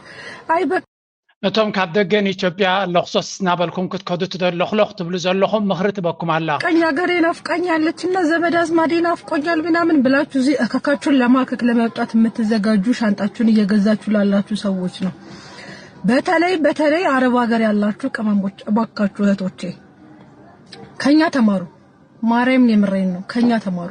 ነቶም ካብ ደገን ኢትዮጵያ ለኽሶስ ናበልኩም ክትከዱ ትደለኽለኽ ትብሉ ዘለኹም ምኽሪ ትበኩም አላ ቀኝ ሀገሬ ናፍቃኛለችና ዘመድ አዝማዴ ናፍቆኛል ምናምን ብላችሁ እዚህ እካካችሁን ለማከክ ለመውጣት የምትዘጋጁ ሻንጣችሁን እየገዛችሁ ላላችሁ ሰዎች ነው። በተለይ አረብ ሀገር ያላችሁ ቅመሞች እባካችሁ እህቶቼ ከኛ ተማሩ። ማርያም የምሬን ነው፣ ከኛ ተማሩ።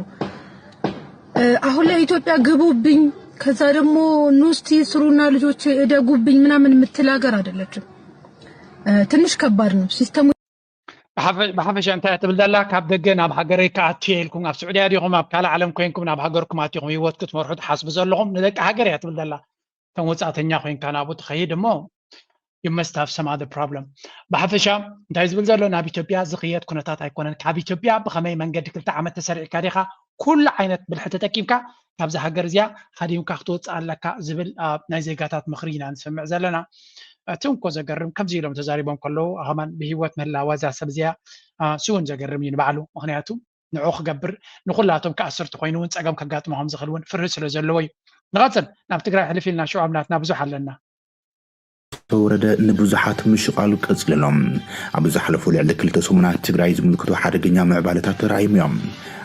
አሁን ላይ ኢትዮጵያ ግቡብኝ ከዛ ደግሞ ኑስቲ ስሩና ልጆች እደጉብኝ ምናምን የምትል ሀገር አይደለችም። ትንሽ ከባድ ነው ሲስተሙ። بحفش أنت تبدأ ካብ ደገ ናብ ሃገረይ ካኣትየልኩም ኣብ ሱዑድያ ዲኹም ኣብ ካልእ ዓለም ኮይንኩም ናብ ሃገርኩም ኣትይኹም ህይወት ክትመርሑ ትሓስቡ ዘለኹም ንደቂ ሃገር እያ ትብል ዘላ ተን ወፃእተኛ ኮይንካ ናብኡ ትኸይድ እሞ you must have some other problem بحفش እንታይ ዝብል ዘሎ ናብ ኢትዮጵያ ዝኽየድ ኩነታት ኣይኮነን ካብ ኢትዮጵያ ብኸመይ መንገዲ 2 ዓመት ተሰሪዕካ ዲኻ ኩሉ ዓይነት ብልሒ ተጠቂምካ ካብዛ ሃገር እዚያ ሓዲምካ ክትወፅእ ኣለካ ዝብል ናይ ዜጋታት ምኽሪ ኢና ንሰምዕ ዘለና እቶም ኮ ዘገርም ከምዚ ኢሎም ተዛሪቦም ከለዉ ኣኸማን ብሂወት ምህላዋ እዛ ሰብ እዚኣ ስውን ዘገርም እዩ ንባዕሉ ምክንያቱ ንዑ ክገብር ንኩላቶም ከኣስርቲ ኮይኑ እውን ፀገም ከጋጥሞም ዝኽእል እውን ፍርህ ስለ ዘለዎ እዩ ንቐፅል ናብ ትግራይ ሕልፍ ኢልና ሽዑ ኣብናትና ብዙሕ ኣለና ተወረደ ንብዙሓት ምሽቃሉ ቀጽልሎም ኣብ ዝሓለፉ ልዕሊ 2 ሰሙናት ትግራይ ዝምልክቱ ሓደገኛ ምዕባለታት ተራእዮም እዮም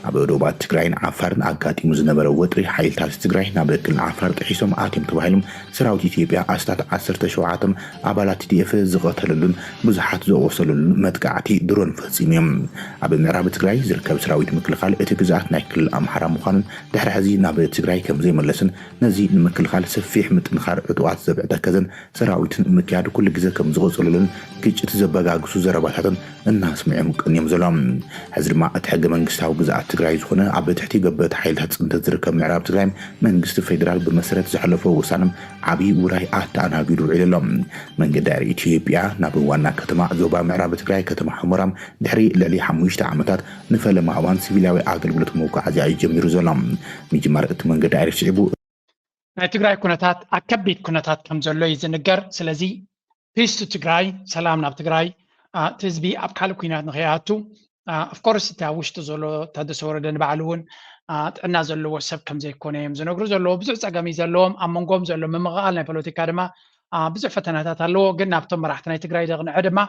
ኣብ ደቡባት ትግራይን ዓፋርን ኣጋጢሙ ዝነበረ ወጥሪ ሓይልታት ትግራይ ናብ ክልል ዓፋር ጥሒሶም ኣትዮም ተባሂሎም ሰራዊት ኢትዮጵያ ኣስታት 17 ኣባላት TDF ዝቐተሉን ብዙሓት ዝቆሰሉን መጥቃዕቲ ድሮን ፈጺሞም ኣብ ምዕራብ ትግራይ ዝርከብ ሰራዊት ምክልኻል እቲ ግዛት ናይ ክልል ኣምሓራ ምዃኑን ድሕሪ ሕዚ ናብ ትግራይ ከም ዘይመለስን ነዚ ንምክልኻል ሰፊሕ ምጥንኻር ዕጡዋት ዘብዕተከዘን ሰራዊትን ምክያድ ኩሉ ግዜ ከም ዝቆጸሉን ግጭት ዘበጋግሱ ዘረባታትን እናስምዑም ቀንዮም ዘሎም ሕዚ ድማ እቲ ሕገ መንግስታዊ ግዛት ትግራይ ዝኾነ ኣብ ትሕቲ ገበት ሓይልታት ጽንተት ዝርከብ ምዕራብ ትግራይ መንግስቲ ፌደራል ብመሰረት ዝሓለፈ ውሳነም ዓብዪ ውራይ ኣተኣናቢዱ ውዒሎም መንገዲ ኢትዮጵያ ናብ ዋና ከተማ ዞባ ምዕራብ ትግራይ ከተማ ሕሞራም ድሕሪ ልዕሊ 5 ዓመታት ንፈለማ እዋን ሲቪላዊ ኣገልግሎት መጓዓዝያ ይጀሚሩ ዘሎም ምጅማር እቲ መንገዲ ስዒቡ ናይ ትግራይ ኩነታት ኣከቢድ ኩነታት ከም ዘሎ እዩ ዝንገር ስለዚ ፒስ ቱ ትግራይ ሰላም ናብ ትግራይ ትዝቢ ኣብ ካልእ ኩናት ንኸይኣቱ of course እቲ ኣብ ውሽጢ ዘሎ ታደሰ ወረደ ንባዕሉ እውን ጥዕና ዘለዎ ሰብ ከም ዘይኮነ እዮም ዝነግሩ ዘለዎ ብዙሕ ፀገም እዩ ዘለዎም ኣብ መንጎም ዘሎ ምምቕቓል ናይ ፖለቲካ ድማ ብዙሕ ፈተናታት ኣለዎ ግን ናብቶም መራሕቲ ናይ ትግራይ ደቕንዐ ድማ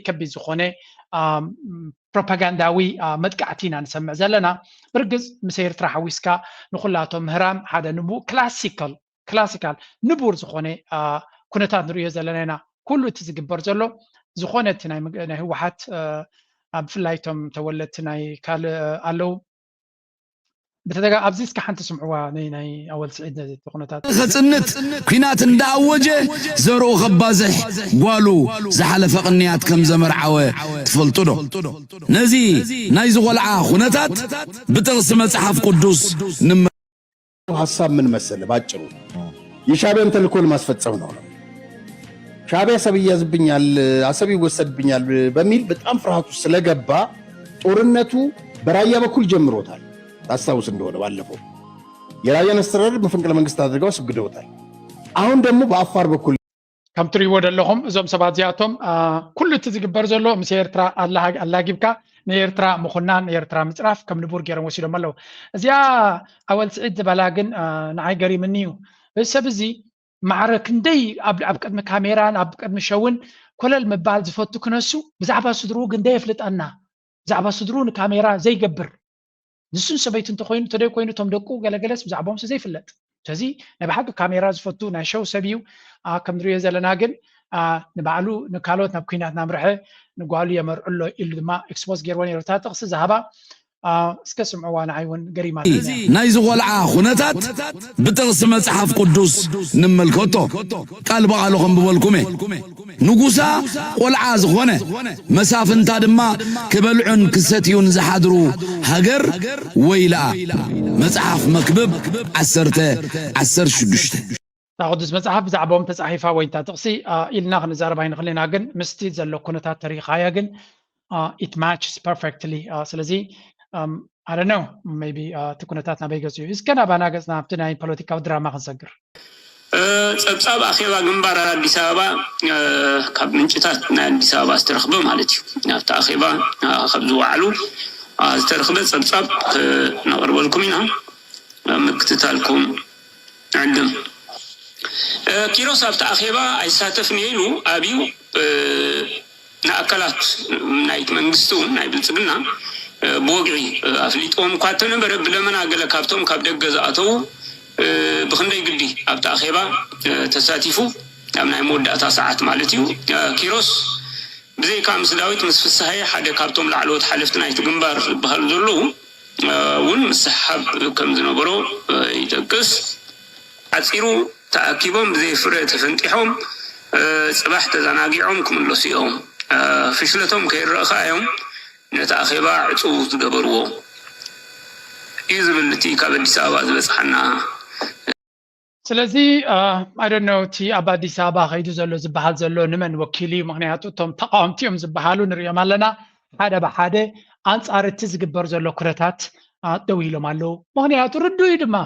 ከቢድ ዝኾነ ፕሮፓጋንዳዊ መጥቃዕቲ ኢና ንሰምዕ ዘለና ብርግፅ ምስ ኤርትራ ሓዊስካ ንኩላቶም ምህራም ሓደ ንቡእ ክላሲካል ንቡር ዝኾነ ኩነታት ንሪኦ ዘለና ኢና ኩሉ እቲ ዝግበር ዘሎ ዝኾነ እቲ ናይ ህወሓት ብፍላይ ቶም ተወለድቲ ናይ ካልእ ኣለው بتدقى أبزيس كحنت سمعوا ناي أول سعيد تقنتات خصنت كينات اندعوجه زرو خبازح قالوا زحل فقنيات كم زمر عوى تفلطدو نزي ناي زغلعه خنتات بتغس مصحف قدوس نم حساب من مسألة باجرو يشابه تلكون ما سفتصو ነው ሻዕቢያ ሰብ ይያዝብኛል አሰብ ይወሰድብኛል በሚል በጣም ፍርሃቱ ስለገባ ጦርነቱ በራያ በኩል ጀምሮታል ታስታውስ እንደሆነ ባለፈው የራያን አስተዳደር መፈንቅለ መንግስት አድርገው አስገድደውታል አሁን ደግሞ በአፋር በኩል ከምትሪ ወደለهم እዞም ሰባት ዚያቶም ኩሉ ትዝግበር ዘሎ ምስ ኤርትራ አላጊብካ ንኤርትራ ምኹናን ኤርትራ ምጽራፍ ከም ንቡር ገይሮም ወሲዶም ኣለው እዚያ ኣወል ስዒድ ዝበላ ግን ንዓይ ገሪምኒ እዩ በሰብ እዚ معرك ندي أب قدم كاميرا أب قدم شون كل المبال زفتو كنسو بزعبا صدرو قندي يفلت أنا زعبا صدرون كاميرا زي قبر نسون سبيت انت خوينو تدي كوينو تمدقو قال جلس بزعبهم زي فلت تزي نبحق كاميرا زفتو ناشو سبيو كم دري زلناجن نبعلو نكالوت نبكينات نمرحه نقولي يمر الله إلو ما إكسبوز جيرواني رتات قص زهبا اسكسم عوان عيون قريمة نايز غلعة خنتات بتغس مصحف قدوس نملكوتو قال بقى لهم بولكم نقوسا غلعة زخونه مسافن تادما كبلعن كستيون زحادرو هجر ويلا مصحف مكبب عسر شدشت تاخذ مصحف زعبهم تصحيفه وين تقصي إلنا نزار باين خلينا جن مستي زلو كنتات تاريخية جن it matches perfectly سلزي I don't know maybe تكونتاتنا بيجوز يو إسكان أبانا قصنا بتناي بوليتيكا ودراما خنسجر صعب أخيرا جنبار أديس أبابا كاب من جتات أديس أبابا استرخبه مالتي نفتا أخيرا خبزوا علو استرخبه صعب نقرب لكم هنا ምክትታልኩም عندهم كيروس أبتا أخيبا أي ساتف نيلو أبيو نأكلات نايت منغستون نايت بلسقنا بوغعي أفليت أم قاتنا برب لمن أقل كابتوم كابدك جزاءتو بخندي قدي أبتا أخيبا تساتيفو أمنا يمود أتا ساعات مالتيو كيروس بزي كامس داويت مسف السهاية حدا كابتوم لعلوت حلفت نايت جنبار بهالدلو ون مسحب كم زنبرو يتقس عصيرو تأكيبهم زي فرق تفنتيحهم صباح تزناقيعهم كملو سيهم فشلتهم كيرخاهم نتأخيبا عطو تقبروه إذا كابدي سابا زبسحنا ስለዚህ I don't know ቲ ኣብ ኣዲስ ኣበባ ኸይዱ ዘሎ ዝበሃል ዘሎ ንመን ወኪል እዩ ምክንያቱ እቶም ተቃወምቲኦም ዝበሃሉ ንሪኦም ኣለና ሓደ ብሓደ ኣንጻር እቲ ዝግበር ዘሎ ኩነታት ደው ኢሎም ኣለዉ ምክንያቱ ርዱይ ድማ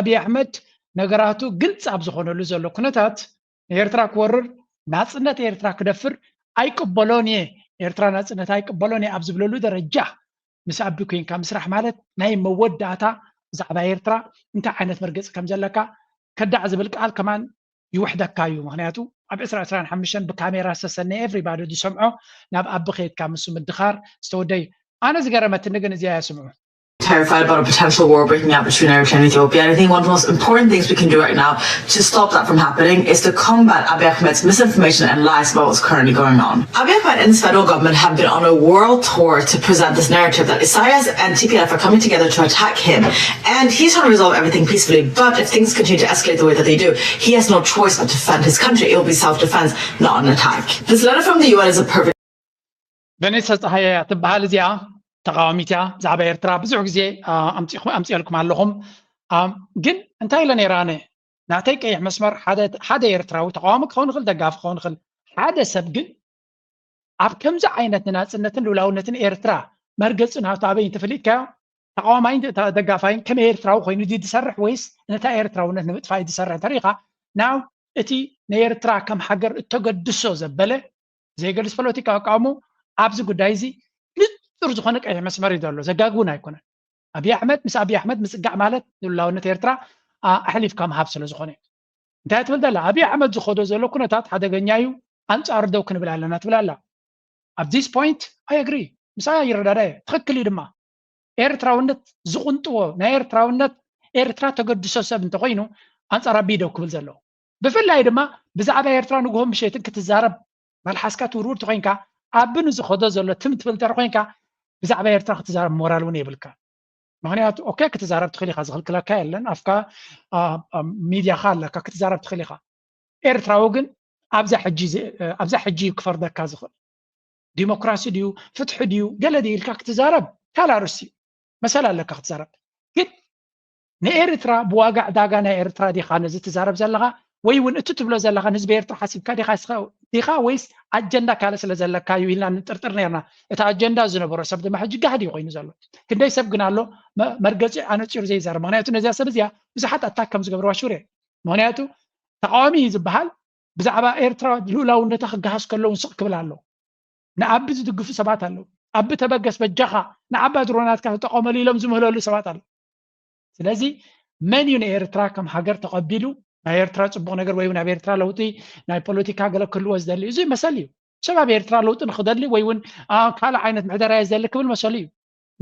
ኣብይ ኣሕመድ ነገራቱ ግልጽ ኣብ ዝኾነሉ ዘሎ ኩነታት ኤርትራ ክወርር ናጽነት ኤርትራ ክደፍር ኣይቅበሎን እየ ኤርትራ ናጽነት ኣይቅበሎን እየ ኣብ ዝብለሉ ደረጃ ምስ ኣቢ ኮንካ ምስራሕ ማለት ናይ መወዳእታ ብዛዕባ ኤርትራ እንታይ ዓይነት መርገፂ ከም ዘለካ ከዳዕ ዝብል ቃል ከማን ይውሕደካ እዩ ምክንያቱ ኣብ 2025 ብካሜራ ዝተሰነየ ኤቭሪባዲ ዝሰምዖ ናብ ኣቢ ኸይድካ ምስ ምድኻር ዝተወደዩ ኣነ ዝገረመት ንግን እዚኣ ይስምዑ terrified about a potential war breaking out between Eritrea and Ethiopia. And I think one of the most important things we can do right now to stop that from happening is to combat Abiy Ahmed's misinformation and lies about what's currently going on. Abiy Ahmed and his federal government have been on a world tour to present this narrative that Isaias and TPLF are coming together to attack him. And he's trying to resolve everything peacefully. But if things continue to escalate the way that they do, he has no choice but to defend his country. It will be self-defense, not an attack. This letter from the UN is a perfect... ተቃዋሚታ ዛዕባ ኤርትራ ብዙሕ ግዜ ኣምፂልኩም ኣለኹም ግን እንታይ ኢለ ነይራነ ናተይ ቀይሕ መስመር ሓደ ኤርትራዊ ተቃዋሚ ክኸውን ይኽእል ደጋፊ ክኸውን ይኽእል ሓደ ሰብ ግን ኣብ ከምዚ ዓይነት ንናፅነትን ልኡላውነትን ኤርትራ መርገፂ ናቱ ኣበይ እንትፍሊጥካዮ ተቃዋማይን ደጋፋይን ከመይ ኤርትራዊ ኮይኑ ዝሰርሕ ወይስ ነታ ኤርትራውነት ንምጥፋይ ዝሰርሕ ተሪኻ ናው እቲ ንኤርትራ ከም ሃገር እተገድሶ ዘበለ ዘይገልፅ ፖለቲካዊ ቃውሞ ኣብዚ ጉዳይ እዚ ጥሩ ዝኾነ ቀይሕ መስመር ይደሎ ዘጋግቡን ኣይኮነን ኣብይ ኣሕመድ ምስ ኣብይ ኣሕመድ ምፅጋዕ ማለት ንሉላውነት ኤርትራ ኣሕሊፍካ ምሃብ ስለ ዝኾነ እንታይ ትብል ዘላ ኣብይ ኣሕመድ ዝኸዶ ዘሎ ኩነታት ሓደገኛ እዩ ኣንጻሩ ደው ክንብል ኣለና ትብል ኣላ ኣብ ዚስ ፖይንት ኣይ ኣግሪ ምሳያ ይረዳዳየ ትኽክል እዩ ድማ ኤርትራውነት ዝቁንጥዎ ናይ ኤርትራውነት ኤርትራ ተገድሶ ሰብ እንተኮይኑ ኣንጻር ኣቢይ ደው ክብል ዘለዎ ብፍላይ ድማ ብዛዕባ ኤርትራ ንግሆም ምሸትን ክትዛረብ መልሓስካ ትውርውር ትኮይንካ ኣብን ዝኸዶ ዘሎ ትም ትብል ተር ኮይንካ ብዛዕባ ኤርትራ ክትዛረብ ሞራል እውን የብልካ ምክንያቱ ኦኬ ክትዛረብ ትኽእል ኢኻ ዝኽልክለካ የለን ኣፍካ ሚድያኻ ኣለካ ክትዛረብ ትኽእል ኢኻ ኤርትራዊ ግን ኣብዛ ሕጂ ክፈርደካ ዝኽእል ዲሞክራሲ ድዩ ፍትሒ ድዩ ገለ ድዩ ኢልካ ክትዛረብ ካላርሲ መሰል ኣለካ ክትዛረብ ግን ንኤርትራ ብዋጋዕ ዳጋ ናይ ኤርትራ ዲኻ ነዚ ትዛረብ ዘለኻ ወይ እውን እቲ ትብሎ ዘለኻ ንህዝቢ ኤርትራ ሓሲብካ ዲኻ ወይስ ኣጀንዳ ካለ ስለ ዘለካ እዩ ኢልና ንጥርጥር ነርና እቲ ኣጀንዳ ዝነበሮ ሰብ ድማ ሕጂ ጋሕዲ ኮይኑ ዘሎ ክንደይ ሰብ ግን ኣሎ መርገፂ ኣነፂሩ ዘይዛረብ ምክንያቱ ነዚያ ሰብ እዚኣ ብዙሓት ኣታክ ከም ዝገብርዋ ሹር እየ ምክንያቱ ተቃዋሚ ዝበሃል ብዛዕባ ኤርትራ ልኡላውነታ ክገሃስ ከሎ ውንስቕ ክብል ኣሎ ንኣቢ ዝድግፉ ሰባት ኣለዉ ኣቢ ተበገስ በጃኻ ንዓባ ድሮናትካ ተጠቐመሉ ኢሎም ዝምህለሉ ሰባት ኣሎ ስለዚ መን እዩ ንኤርትራ ከም ሃገር ተቐቢሉ ናይ ኤርትራ ጽቡቕ ነገር ወይ ናብ ኤርትራ ለውጢ ናይ ፖለቲካ ገለ ክህልዎ ዝደሊ እዚ መሰል እዩ ሰብ ኣብ ኤርትራ ለውጢ ንክደሊ ወይ እውን ካልእ ዓይነት ምሕደራ ዝደሊ ክብል መሰል እዩ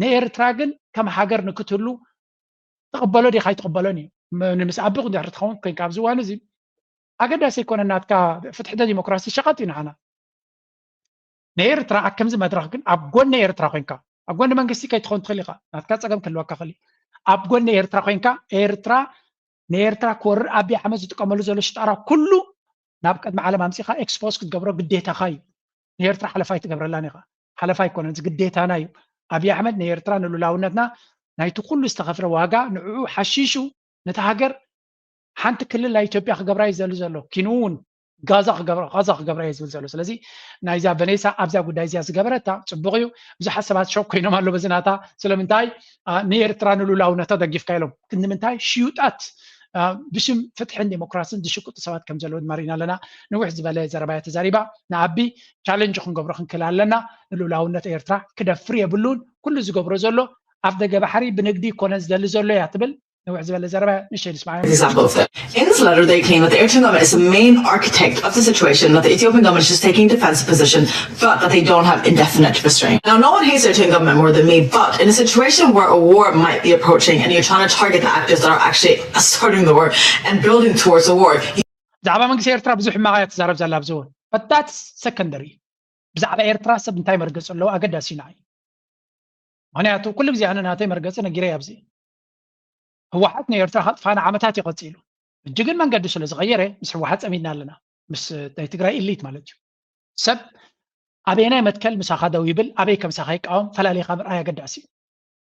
ንኤርትራ ግን ከም ሃገር ንክትህሉ ተቐበሎ ዲኻ ይትቐበሎን እዩ ንምስ ኣቢ ድሕሪ ትኸውን ኮንካ ኣብዚ እዋን እዚ ኣገዳሲ ኣይኮነ ናትካ ፍትሕተ ዲሞክራሲ ሸቐጥ እዩ ንዓና ንኤርትራ ኣብ ከምዚ መድረኽ ግን ኣብ ጎኒ ኤርትራ ኮንካ ኣብ ጎኒ መንግስቲ ከይትኸውን ትኽእል ኢኻ ናትካ ፀገም ክህልወካ ክእል ኣብ ጎኒ ኤርትራ ኮንካ ኤርትራ ንኤርትራ ክወርር ኣብይ ኣሕመድ ዝጥቀመሉ ዘሎ ሽጣራ ኩሉ ናብ ቅድሚ ዓለም ኣምፂኻ ኤክስፖዝ ክትገብሮ ግዴታኻ እዩ ንኤርትራ ሓለፋይ ትገብረላን ኢኻ ሓለፋ ኣይኮነን እዚ ግዴታና እዩ ኣብይ ኣሕመድ ንኤርትራ ንሉላውነትና ናይቲ ኩሉ ዝተኸፍለ ዋጋ ንዕኡ ሓሺሹ ነቲ ሃገር ሓንቲ ክልል ናይ ኢትዮጵያ ክገብራ እዩ ዘሉ ዘሎ ኪኑ እውን ጋዛ ክገብራ እዩ ዝብል ዘሎ ስለዚ ናይዛ ቨኔሳ ኣብዛ ጉዳይ እዚኣ ዝገበረታ ፅቡቕ እዩ ብዙሓት ሰባት ሾክ ኮይኖም ኣሎ በዚ ናታ ስለምንታይ ንኤርትራ ንሉላውነታ ደጊፍካ ኢሎም ንምንታይ ሽዩጣት ብሽም ፍትሕን ዲሞክራሲን ዝሽቅጡ ሰባት ከም ዘለዎ ድማሪና ኣለና ንውሕ ዝበለ ዘረባያ ተዛሪባ ንኣቢ ቻሌንጅ ክንገብሮ ክንክእል ኣለና ንሉላውነት ኤርትራ ክደፍር የብሉን ኩሉ ዝገብሮ ዘሎ ኣብ ደገ ባሕሪ ብንግዲ ኮነ ዝደሊ ዘሎ እያ ትብል نوع زبالة زربة نشيل اسمعي. Example of that. In this letter, they claim that the Eritrean government is the main architect of the situation, that the Ethiopian government is just taking a defensive position, but that they don't have indefinite restraint. Now, no one hates the Eritrean government more than me, but in a situation where a war might be approaching and you're trying to target the actors that are actually starting the war and building towards a war. زعما من كسر إيرترا بزح ما يتزارب زلا بزون. But that's secondary. بزعما إيرترا سب نتاي مرقص لو أقدر سيناي. أنا أتو كل بزي أنا نتاي مرقص أنا جري أبزي. هو حتى إيرترا خط فأنا عمتها تقتيله. الجيل من قدش اللي صغيره مش هو حتى أميننا لنا. مش تقرأ إليت مالتي. سب أبينا متكلم مساخة ويبل أبي كم مساخة قام فلا لي خبر أيه قد عسي.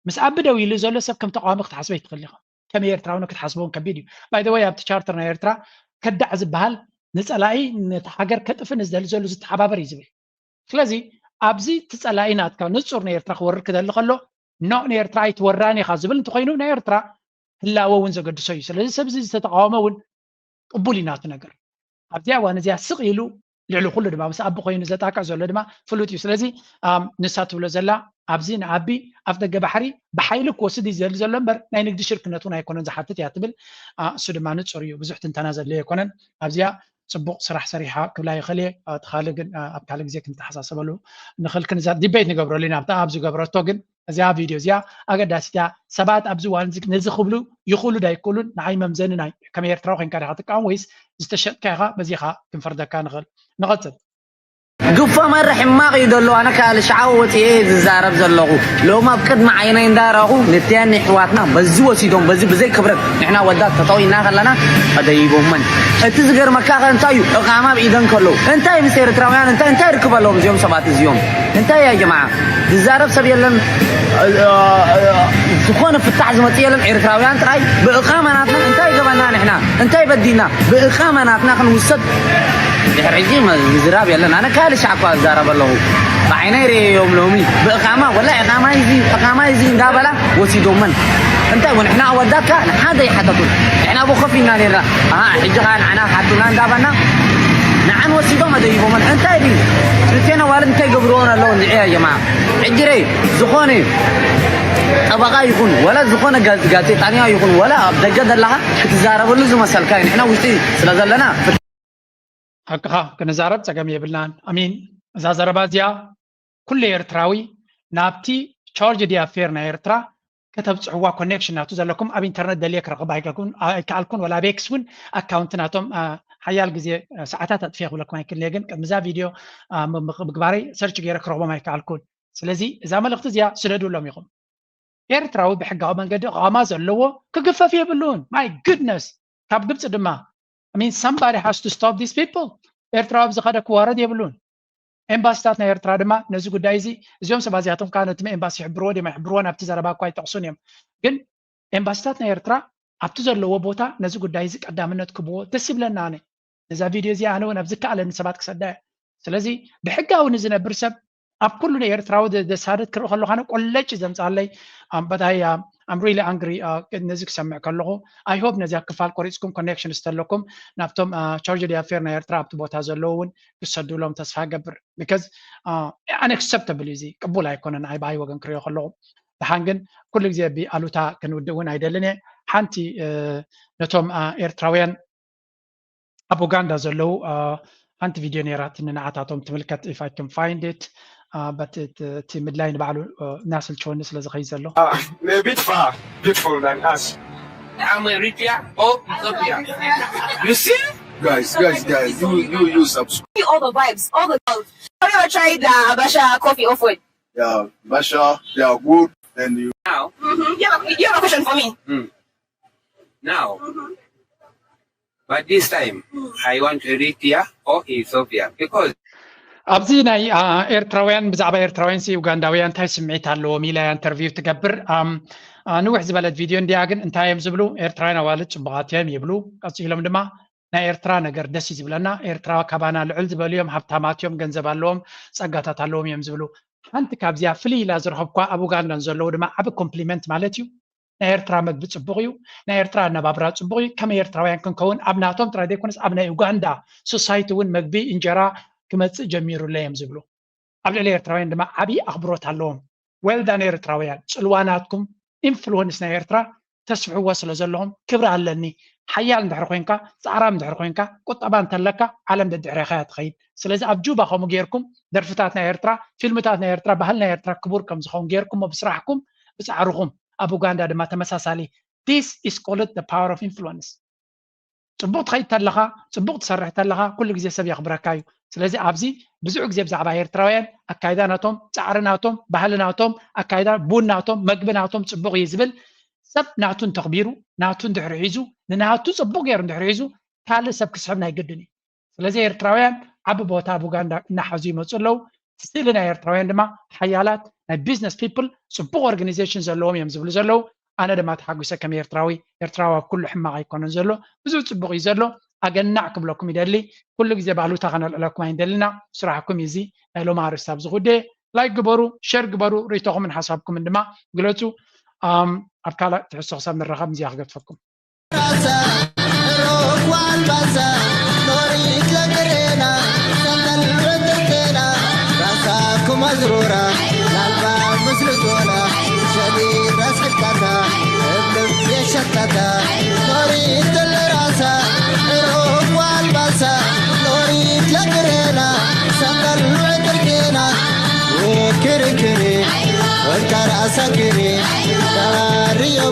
مس أبدا ويلي زول سب كم تقام وقت حسبي تخليها. كم إيرترا ونك تحسبون كفيديو. باي ذا واي أبتشارترنا إيرترا كده عزب بهال نسألأي نتحجر كتف نزل زول زت حبابر يزبل. ስለዚህ ኣብዚ ትጸላኢና ኣትካ ንጹር ንኤርትራ ክወርድ ክደሊ ከሎ ኖ ንኤርትራ ይትወራኒ ኢኻ ዝብል እንተኮይኑ ናይ ኤርትራ ህላወ እውን ዘገድሶ እዩ ስለዚ ሰብ እዚ ዝተቃወመ እውን ቅቡል ኢና እቲ ነገር ኣብዚኣ እዋን እዚኣ ስቕ ኢሉ ልዕሊ ኩሉ ድማ ምስ ኣቢ ኮይኑ ዘጣቅዕ ዘሎ ድማ ፍሉጥ እዩ ስለዚ ንሳ ትብሎ ዘላ ኣብዚ ንኣቢ ኣፍ ደገ ባሕሪ ብሓይሊ ክወስድ እዩ ዘሊ ዘሎ እምበር ናይ ንግዲ ሽርክነት እውን ኣይኮነን ዝሓትት እያ ትብል እሱ ድማ ንጹር እዩ ብዙሕ ትንተና ዘድልዮ ኣይኮነን ኣብዚኣ ጽቡቕ ስራሕ ሰሪሓ ክብላ ይኽእል እየ ተኻሊ ግን ኣብ ካልእ ግዜ ክንተሓሳሰበሉ ንኽእል ክንዛር ዲቤት ንገብረሉ ኢና ኣብዚ ገብረቶ ግን እዚኣ ቪድዮ እዚኣ ኣገዳሲት እያ ሰባት ኣብዚ እዋን ነዚ ክብሉ ይኽእሉ ዳይክእሉን ንዓይ መምዘኒ ናይ ከም ኤርትራዊ ኮንካ ዲኻ ትቃወም ወይስ ዝተሸጥካ ኢኻ በዚኻ ክንፈርደካ ንኽእል ንቐፅል قفة مرة حماق يدلو أنا كالشعوة إيه زارب زلقو لو ما بقد معينا يندارقو نتياني حواتنا بزوة سيدون بزي كبرت نحنا ودات تطوي ناخل لنا هذا يبوم من تزقر مكاخ انتايو اقامة بإيدان كلو انتاي مسير تراويان انتاي ركب اللهم زيوم سبات زيوم انتاي يا جماعة الزارب سبيلن تخون في التعزمة يلن عيرتراويان تراي بإقامة ناتنا انتاي قبلنا نحنا انتاي بدينا بإقامة ناتنا خنوصد الرجيم الزراب يلا انا كالي شعب الزراب الله بعيني يوم لومي باقامه ولا اقامه يزي دابلا وسيدومن انت ونحنا وداك هذا يحدثون احنا ابو خفينا لنا حجها انا حدنا دابنا نعم وسيدوم هذا يبومن انت يبي انتنا والد انت قبرونا لون يا جماعه اجري زخوني طبقه يكون ولا زخونه قالتي ثانيه يكون ولا دجد لها تزارب له زي مسلك احنا وسي سلازلنا حقها كنزارب تقام يبلان امين اذا زربازيا كل ايرتراوي نابتي تشارج دي افير نا ايرترا كتب صعوا كونكشن ناتو زلكم اب انترنت دليك رقب هيكون كالكون ولا بيكسون اكاونت ناتهم حيال غزي ساعات تطفيق لكم هيك لكن مزا فيديو بغباري سيرش غيرك رقم هيك كالكون سلازي اذا ملقت زيا سددوا لهم يقوم ايرتراوي بحقه منقد قاما زلو كغفف يبلون ماي جودنس كاب غبص دما I mean, somebody has to stop these people. Ertra abzakada kuwarad yabulun. Embassy na Ertra dema nazu gudaizi. Ziyom sabaziatum kanat me embassy hibro de ma hibro na abtizar ba kwai taqsunyam. Gen embassy na Ertra abtizar lo bota nazu gudaizi qadamanat kubo desiblan nane. Naza video zi ana wana abzika ala nisabat ksada. Salazi bihigaw nizna birsab ab kullu na Ertra de sadat kru khallo khana qollach zamsalay but I'm really angry نزيك سمع كله I hope نزيك كفال كوريسكم connection استلكم نفتم charge the affair na Ertra بتبوت هذا اللون يصدوا لهم تصفى قبر because unacceptable يزي قبول هيكون أنا باي وجن كريه خلهم بحنجن كل جزء بألوتا كانوا يدون هيدلني حنتي نتوم إيرتراويان أبوغاندا زلو حنتي فيديو نيرات إننا عطاتهم تملكت if I can find it but it midline بعلو ناس الشونس لازم يزلوا. They're a bit far, beautiful than us. I'm Eritrea or Ethiopia. You see? Guys, you subscribe. All the vibes, all the love. Have you ever tried Basha coffee or food? Yeah, Basha, they are good. And you Now, you have a question for me. now, but this time I want Eritrea or Ethiopia because. أبزي ناي إيرتراويان بزعبة إيرتراويان سي وغانداويان تاي سمعت هالو ميلا انترفيو تقبر نوح زبالة فيديو اندياغن انتاي يمزبلو إيرتراويان والد بغاتيام يبلو قصي لهم دما نا إيرترا نقر دسي زبلنا إيرترا كابانا العلد باليوم هبتاماتيوم غنزبالوم ساقاتات هالوم يمزبلو حانت كابزيا فلي لازر حبكوا أبو غاندان زلو دما أبو كومبليمنت مالتيو نا إيرترا مقبت صبغيو نا إيرترا نبابرات صبغيو كما إيرتراويان كنكون أبناتهم ترى ديكونس أبنا يوغاندا سوسايتون مقبي إنجرا كمتص جميرو لا يمزبلو قبل الإيرتراويان دما عبي أخبروت هالوم ويل دان إيرتراويان سلواناتكم إنفلونس نا إيرترا تسبح وصل زلهم كبر علني حيال ندحر خوينكا صعرام ندحر خوينكا قطبان تلكا عالم ددعريخات خيد سلازي ابجوبا خو غيركم درفتاتنا ايرترا فيلمتاتنا ايرترا بهلنا ايرترا كبور كم زخون غيركم وبسرحكم بسعرهم ابو غاندا دما تمساسالي this is called the power of influence ጽቡቅ ኸይድ ተለኻ ጽቡቅ ትሰርሕ ተለኻ ኩሉ ግዜ ሰብ ይኽብረካዩ ስለዚ ኣብዚ ብዙሕ ግዜ ብዛዕባ ኤርትራውያን ኣካይዳናቶም ፃዕርናቶም ባህልናቶም ኣካይዳ ቡናቶም መግብናቶም ጽቡቅ እዩ ዝብል ሰብ ናቱን ተኽቢሩ ናቱን ድሕሪ ሒዙ ንናቱ ጽቡቅ ገይሩ ድሕሪ ሒዙ ካልእ ሰብ ክስሕብ ናይ ግድን እዩ ስለዚ ኤርትራውያን ዓቢ ቦታ ቡጋንዳ እናሓዙ ይመፁ ኣለው ስቲል ናይ ኤርትራውያን ድማ ሓያላት ናይ ቢዝነስ ፒፕል ጽቡቅ ኦርጋናይዜሽን ዘለዎም እዮም ዝብሉ ዘለው ኣነ ድማ ተሓጒሰ ከም ኤርትራዊ ኩሉ ሕማቕ ኣይኮነን ዘሎ ብዙሕ ጽቡቕ እዩ ዘሎ ኣገናዕ ክብለኩም ይደሊ ኩሉ ግዜ ባሉታ ከነልዕለኩም ኣይንደሊና ስራሕኩም እዚ ናይ ሎማ ኣርእስቲ ኣብዚ ጉዳይ ላይክ ግበሩ ሸር ግበሩ ርእቶኹምን ሓሳብኩምን ድማ ግለፁ ኣብ ካልእ ትሕሶ ክሳብ ንራኸብ እዚኣ ክገድፈኩም شتتا نوريت الراسا روح والباسا نوريت لقرينا سندر وتركينا وكركري والكراسة كري داري